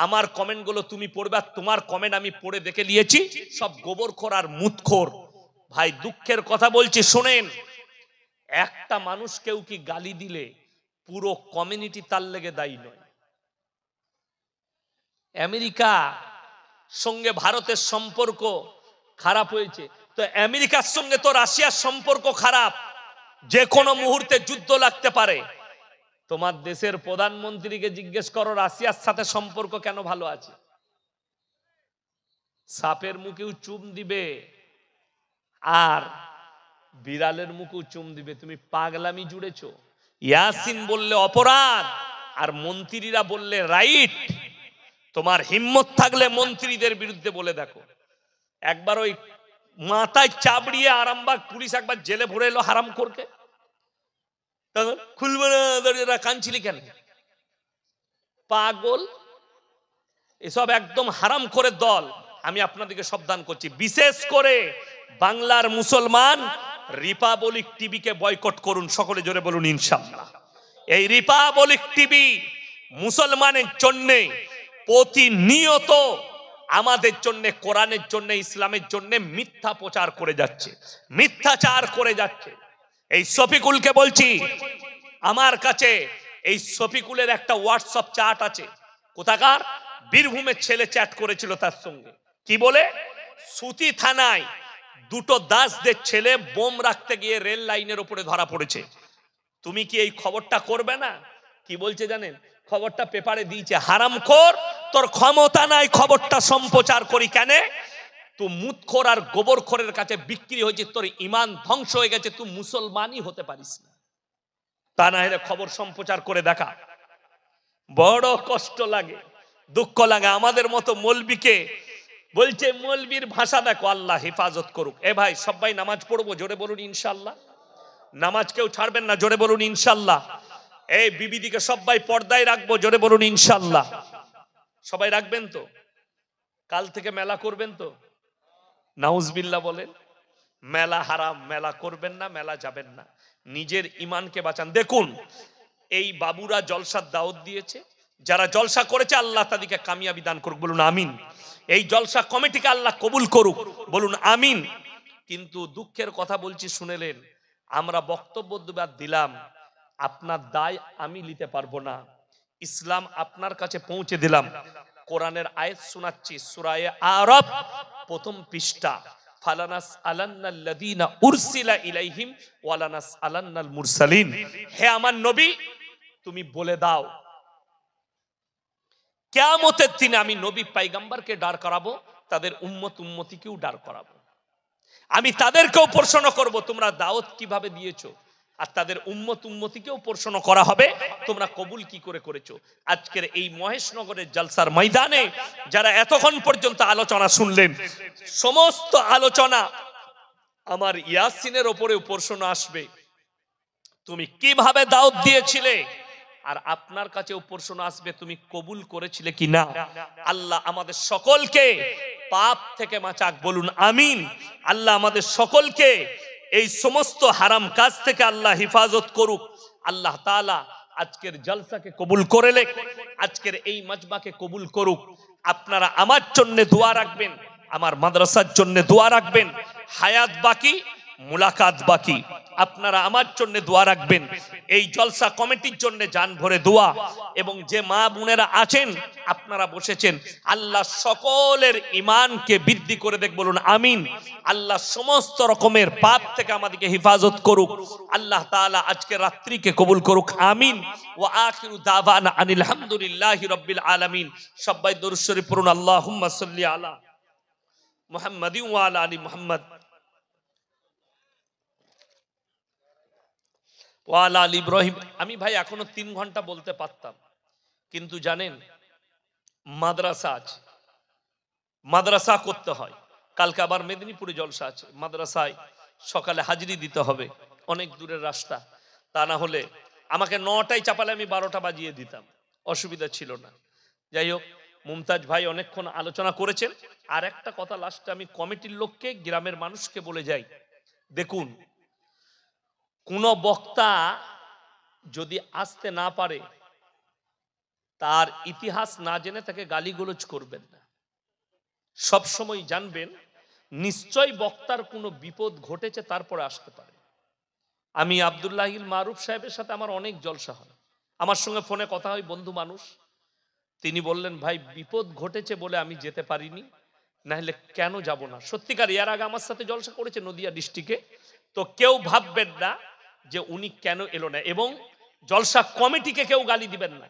আমার কমেন্টগুলো তুমি পড়বে, আর তোমার কমেন্ট আমি পড়ে দেখে নিয়েছি, সব গোবর করার মুতখোর। ভাই দুঃখের কথা বলছি শুনেন, একটা মানুষ কেউ কি গালি দিলে পুরো কমিউনিটি তার লেগে দায়ী নয়। আমেরিকা সঙ্গে ভারতের সম্পর্ক খারাপ হয়েছে, তো আমেরিকার সঙ্গে তো রাশিয়ার সম্পর্ক খারাপ, যে কোনো মুহূর্তে যুদ্ধ লাগতে পারে। তোমার দেশের প্রধানমন্ত্রীকে জিজ্ঞেস করো রাশিয়ার সাথে সম্পর্ক কেন ভালো আছে? সাপের মুখেও চুম দিবে আর বিড়ালের মুখেও চুম দিবে। তুমি পাগলামি জুড়েছো। ইয়াসিন বললে অপরাধ আর মন্ত্রীরা বললে রাইট। তোমার হিম্মত থাকলে মন্ত্রীদের বিরুদ্ধে বলে দেখো। একবার ওই মাথায় চাবড়িয়ে আরামবাগ পুলিশ একবার জেলে ভরে এলো হারাম করকে, খুলবে না, কাঁদছিলি কেন? পাগল। এসব একদম হারাম করে দল। আমি আপনাদেরকে সাবধান করছি, বিশেষ করে বাংলার মুসলমান রিপাবলিক টিভিকে বয়কট করুন। সকলে জোরে বলুন ইনশাআল্লাহ। এই রিপাবলিক টিভি মুসলমানের জন্য প্রতিনিয়ত আমাদের জন্য, কোরআনের জন্য, ইসলামের জন্য মিথ্যা প্রচার করে যাচ্ছে, মিথ্যাচার করে যাচ্ছে। এই শফিকুলকে বলছি, আমার কাছে এই শফিকুলের একটা হোয়াটসঅ্যাপ চ্যাট আছে। কোথাকার? বীরভূমের ছেলে চ্যাট করেছিল তার সঙ্গে। কি বলে? সুতি থানায় দুটো দাসদের ছেলে বোম রাখতে গিয়ে রেল লাইনের উপরে ধরা পড়েছে। তুমি কি এই খবরটা করবে না? কি বলছে জানেন? খবরটা পেপারে দিয়েছে, হারামখোর তোর ক্ষমতা নাই খবরটা সম্প্রচার করি কেন? তুই মুতখোর আর গোবরখোরের কাছে বিক্রি হয়েছে, তোর ঈমান ধ্বংস হয়ে গেছে, তুই মুসলমানই হতে পারিস না। তা না হলে খবর সম্প্রচার করে দেখা। বড় কষ্ট লাগে, দুঃখ লাগে। আমাদের মতো মৌলবীকে বলছে, মৌলবীর ভাষা দেখো, আল্লাহ হেফাজত করুক। এ ভাই সবাই নামাজ পড়বো, জোরে বলুন ইনশাআল্লাহ। নামাজ কেউ ছাড়বেন না, জোরে বলুন ইনশাআল্লাহ। এই বিবিদিকে সবাই পর্দায় রাখবো, জোরে বলুন ইনশাআল্লাহ। সবাই রাখবেন তো? কাল থেকে মেলা করবেন তো? নাউজবিল্লাহ বলেন। মেলা হারাম, মেলা করবেন না, মেলা যাবেন না, নিজের ঈমানকে বাঁচান। দেখুন এই বাবুরা জলসার দাওয়াত দিয়েছে, যারা জলসা করেছে আল্লাহ তাদেরকে কামিয়াবি দান করুক, বলুন আমিন। এই জলসা কমিটিকে আল্লাহ কবুল করুক, বলুন আমিন। কিন্তু দুঃখের কথা বলছি শুনেলেন, আমরা বক্তব্য দুবার দিলাম, আপনার দায় আমি নিতে পারবো না। ইসলাম আপনার কাছে পৌঁছে দিলাম, কোরআনের আয়াত শোনাচ্ছি, সূরা আরাফ প্রথম পৃষ্ঠা, ফালানাস আলান্নাল্লাযীনা উরসিলা ইলাইহিম ওয়ালানাস আলান্নাল মুরসালিন। হে আমার নবী, তুমি বলে দাও কিয়ামতের দিনে আমি নবী পয়গম্বরকে দাঁড় করাবো, তাদের উম্মত উম্মতিকেও দাঁড় করাবো। আমি তাদেরকেও প্রশ্ন করব তোমরা দাওয়াত কিভাবে দিয়েছো, আর তাদের উম্মত উম্মতিকেও প্রশ্ন করা হবে তোমরা কবুল কি করে করেছো। আজকের এই মহেশনগরের জলসার ময়দানে যারা এতক্ষণ পর্যন্ত আলোচনা শুনলেন, সমস্ত আলোচনা আমার ইয়াসিনের ওপরেও প্রশ্ন আসবে, তুমি কিভাবে দাওয়াত দিয়েছিলে, আর আপনার কাছেও প্রশ্ন আসবে তুমি কবুল করেছিলে কি না। আল্লাহ আমাদের সকলকে পাপ থেকে বাঁচাক, বলুন আমিন। আল্লাহ আমাদের সকলকে এই সমস্ত হারাম কাজ থেকে আল্লাহ হেফাজত করুক। আল্লাহ তাআলা আজকের জলসাকে কবুল করে লে, আজকের এই মাজমাকে কবুল করুক। আপনারা আমার জন্য দোয়া রাখবেন, আমার মাদ্রাসার জন্য দোয়া রাখবেন। হায়াত বাকি, মুলাকাত বাকি। আপনারা আমার জন্য দোয়া রাখবেন, এই জলসা কমিটির জন্য জান ভরে দোয়া। এবং যে মা বোনেরা আছেন আপনারা বসেছেন, আল্লাহ সকলের ঈমানকে বৃদ্ধি করে দেখ, বলুন আমিন। আল্লাহ সমস্ত রকমের পাপ থেকে আমাদেরকে হেফাজত করুক। আল্লাহ তাআলা আজকে রাত্রিকে কবুল করুক, আমিন। ওয়া আখিরু দাওয়ানা আনিল হামদুলিল্লাহি রাব্বিল আলামিন। সবাই দরুদ শরীফ পড়ুন, আল্লাহুম্মা সাল্লি আলা মুহাম্মাদিন ওয়া আলা আলি মুহাম্মাদ ওয়া আলা আলি ইব্রাহিম। আমি ভাই এখনো 3 ঘন্টা বলতে পারতাম, কিন্তু জানেন মাদ্রাসা আছে, মাদ্রাসা করতে হয়। কালকে আবার মেদিনীপুরে জলসা আছে, মাদ্রাসায় সকালে হাজিরি দিতে হবে, অনেক দূরের রাস্তা। তা না হলে আমাকে 9টায় চাপালে আমি 12টা বাজিয়ে দিতাম, অসুবিধা ছিল না। যাই হোক, মুমতাজ ভাই অনেকক্ষণ আলোচনা করেছেন। আর একটা কথা লাস্টে আমি কমিটির লোককে, গ্রামের মানুষকে বলে যাই, দেখুন, কোন বক্তা যদি আসতে না পারে, তার ইতিহাস না জেনে তাকে গালিগালাজ করবেন না। সব সময় জানবেন নিশ্চয় বক্তার কোনো বিপদ ঘটেছে, তারপরে আসতে পারে। আমি আব্দুল্লাহিল মারুফ সাহেবের সাথে আমার অনেক জলসা হয়, আমার সঙ্গে ফোনে কথা হয়, বন্ধু মানুষ। তিনি বললেন, ভাই বিপদ ঘটেছে বলে আমি যেতে পারিনি, না হলে কেন যাব না। সত্যিকার এর আগে আমার সাথে জলসা করেছে নদিয়া ডিস্ট্রিক্টে, তো কেউ ভাববেন না যে উনি কেন এলো না। এবং জলসা কমিটিকে কেউ গালি দিবেন না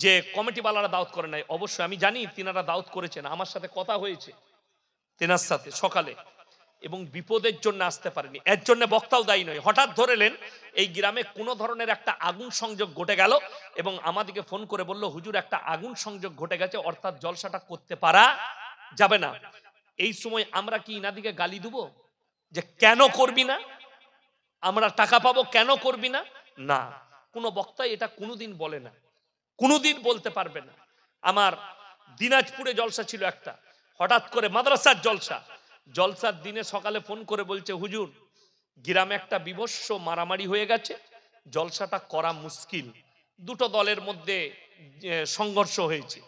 যে কমিটিওয়ালারা দাওয়াত করে নাই। অবশ্যই আমি জানি তিনারা দাওয়াত করেছেন, আমার সাথে কথা হয়েছে তেনার সাথে সকালে, এবং বিপদের জন্য আসতে পারেনি, এর জন্য বক্তাও দায়ী নয়। হঠাৎ ধরেলেন এই গ্রামে কোনো ধরনের একটা আগুন সংযোগ ঘটে গেল এবং আমাদেরকে ফোন করে বলল, হুজুর একটা আগুন সংযোগ ঘটে গেছে, অর্থাৎ জলসাটা করতে পারা যাবে না। এই সময় আমরা কি ইনাদিকে গালি দেব যে কেন করবি না, আমরা টাকা পাবো কেন করবি না? না, কোনো বক্তাই এটা কোনোদিন বলে না, কোনোদিন বলতে পারবে না। আমার দিনাজপুরে জলসা ছিল একটা, হঠাৎ করে মাদ্রাসার জলসার দিনে সকালে ফোন করে বলছে, হুজুর গ্রামে একটা বিভৎস মারামারি হয়ে গেছে, জলসাটা করা মুশকিল, দুটো দলের মধ্যে সংঘর্ষ হয়েছে।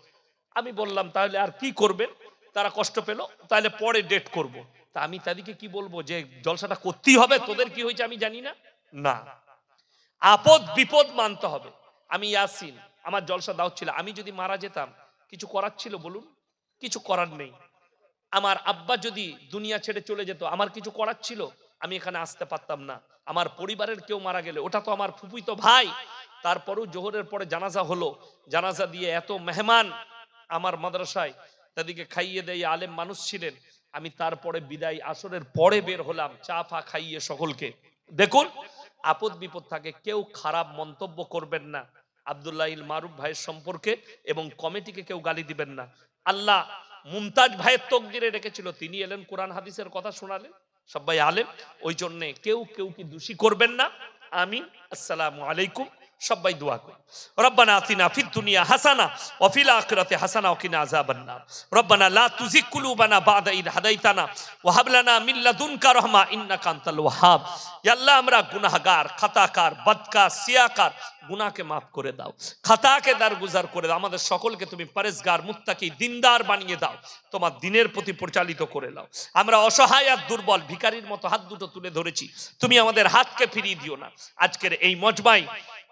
আমি বললাম তাহলে আর কি করবেন, তারা কষ্ট পেল, তাহলে পরে ডেট করব। তা আমি তাদেরকে কি বলবো যে জলসাটা করতেই হবে, তোদের কি হয়েছে আমি জানি না? না, আপদ বিপদ মানতে হবে। আমি ইয়াসিন, আমার জলসা দাওয়াত ছিল, আমি যদি মারা যেতাম কিছু করার ছিল বলুন? কিছু করার নেই। আমার আব্বা যদি দুনিয়া ছেড়ে চলে যেত, আমার কিছু করার ছিল? আমি এখানে আসতে পারতাম না। আমার পরিবারের কেউ মারা গেলে, ওটা তো আমার ফুফুইতো ভাই, তারপরেও জোহরের পরে জানাজা হলো, জানাজা দিয়ে এত মেহমান আমার মাদ্রাসায়, তাদেরকে খাইয়ে দেয়, আলেম মানুষ ছিলেন। আমি তারপরে বিদায় আসরের পরে বের হলাম, চা ফা খাইয়ে সকলকে। দেখুন, আপদ বিপদ থাকে, কেউ খারাপ মন্তব্য করবেন না আব্দুল্লাহিল মারুফ ভাইয়ের সম্পর্কে, এবং কমিটিকে কেউ গালি দিবেন না। আল্লাহ মুমতাজ ভাইয়ের তকদিরে রেখেছিল, তিনি এলেন কোরআন হাদিসের কথা শোনালেন, সবাই আলেম, ওই জন্য কেউ কেউ কি দোষী করবেন না। আমিন। আসসালামু আলাইকুম। সবাই দোয়া করি, রব্বানা আতিনা ফিদ দুনিয়া হাসানা ওয়া ফিল আখিরাতি হাসানা ওয়া কিনা আযাবান নার। রব্বানা লা তুযিগ কুলুবানা বাদা ইদ হাদাইতানা ওয়া হাব লানা মিন লাদুনকা রাহমা ইন্নাকা আনতাল ওয়াহ্হাব। ইয়া আল্লাহ, আমরা গুনাহগার, খাতাকার, বদকার, সিয়াকার, গুনাহকে maaf করে দাও, খাতাকে দরগুজার করে দাও। আমাদের সকলকে তুমি পরেজগার, মুত্তাকি, দিনদার বানিয়ে দাও, তোমার দিনের প্রতি পরিচালিত করে দাও। আমরা অসহায় আর দুর্বল ভিখারির মতো হাত দুটো তুলে ধরেছি, তুমি আমাদের হাতকে ফিরিয়ে দিও না। আজকের এই মজমায়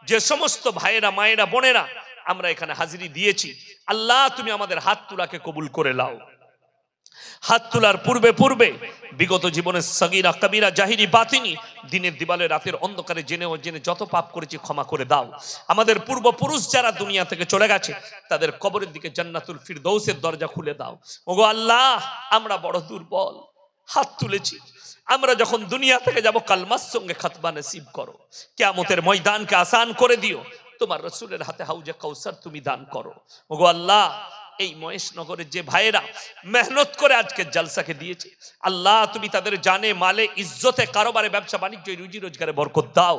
যে সমস্ত ভাইয়েরা, মায়েরা, বোনেরা আমরা এখানে হাজিরি দিয়েছি, আল্লাহ তুমি আমাদের হাত তোলাকে কবুল করে নাও। হাত তোলার পূর্বে পূর্বে বিগত জীবনের সগীরা কবিরা জাহিরি বাতিনি, দিনের দিবালে রাতের অন্ধকারে জেনে অজেনে যত পাপ করেছি ক্ষমা করে দাও। আমাদের পূর্বপুরুষ যারা দুনিয়া থেকে চলে গেছে, তাদের কবরের দিকে জান্নাতুল ফিরদৌসের দরজা খুলে দাও। ওগো আল্লাহ, আমরা বড় দুর্বল, হাত তুলেছি, আমরা যখন দুনিয়া থেকে যাব কালমার সঙ্গে খাতবা নসিব করো, কিয়ামতের ময়দানকে আসান করে দিও, তোমার রাসূলের হাতে হাউজে কাউসার তুমি দান করো। ওগো আল্লাহ, এই মহেশনগরের যে ভাইয়েরা মেহনত করে আজকে জলসাকে দিয়েছে, আল্লাহ তুমি তাদের জানে, মালে, ইজ্জতে, কারোবারে, ব্যবসা বাণিজ্য, রুজি রোজগারে বরকত দাও।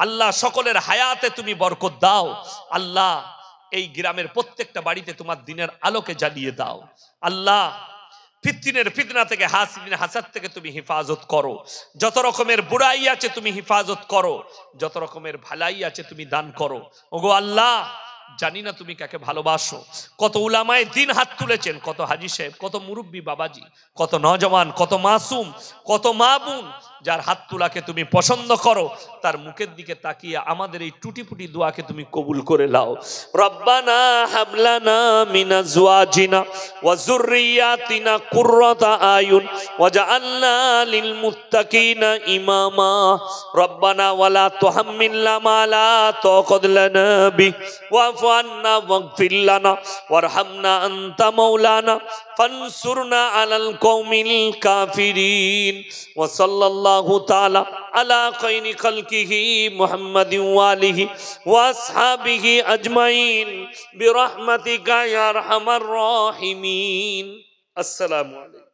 আল্লাহ সকলের হায়াতে তুমি বরকত দাও। আল্লাহ এই গ্রামের প্রত্যেকটা বাড়িতে তোমার দিনের আলোকে জ্বালিয়ে দাও। আল্লাহ ফিতনের ফিতনা থেকে, হাসিদিন হাসাদ থেকে তুমি হেফাজত করো। যত রকমের বুড়াই আছে তুমি হেফাজত করো, যত রকমের ভালাই আছে তুমি দান করো। ওগো আল্লাহ, জানি না তুমি কাকে ভালোবাসো। কত উলামায়ে দ্বীন হাত তুলেছেন, কত হাজী সাহেব, কত মুরব্বী বাবাজি, কত নওজওয়ান, কত মাসুম, কত মা বোন, যার হাত তোলাকে তুমি পছন্দ করো, তার মুখের দিকে তাকিয়ে আমাদের এই টুটিপুটি দোয়াকে তুমি কবুল করে নাও। রব্বানা হাবলানা মিন আজওয়াজিনা ওয়া যুররিয়াতিনা কুররাতা আয়ুন ওয়াজআলনা লিল মুত্তাকিনা ইমামা। রব্বানা ওয়ালা তুহাম্মিলনা মা লা তাকাত লানা বি ওয়াফু আন্না ওয়াগফির লানা ওয়ারহামনা আনতা মাওলানা ফানসুরনা আলাল কওমিল কাফিরিন। ওয়া সাল্লাল্লাহু তাআলা আলা খায়রি খালকিহি মুহাম্মাদিন ওয়া আলিহি ওয়া আসহাবিহি আজমাইন বিরহমাতিকা ইয়া আরহামার রাহিমিন। আসসালামু আলাইকুম।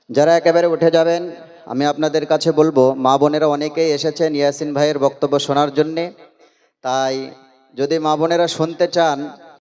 যারা একেবারে উঠে যাবেন আমি আপনাদের কাছে বলবো, মা বোনেরা অনেকেই এসেছেন ইয়াসিন ভাইয়ের বক্তব্য শোনার জন্যে। তাই যদি মা বোনেরা শুনতে চান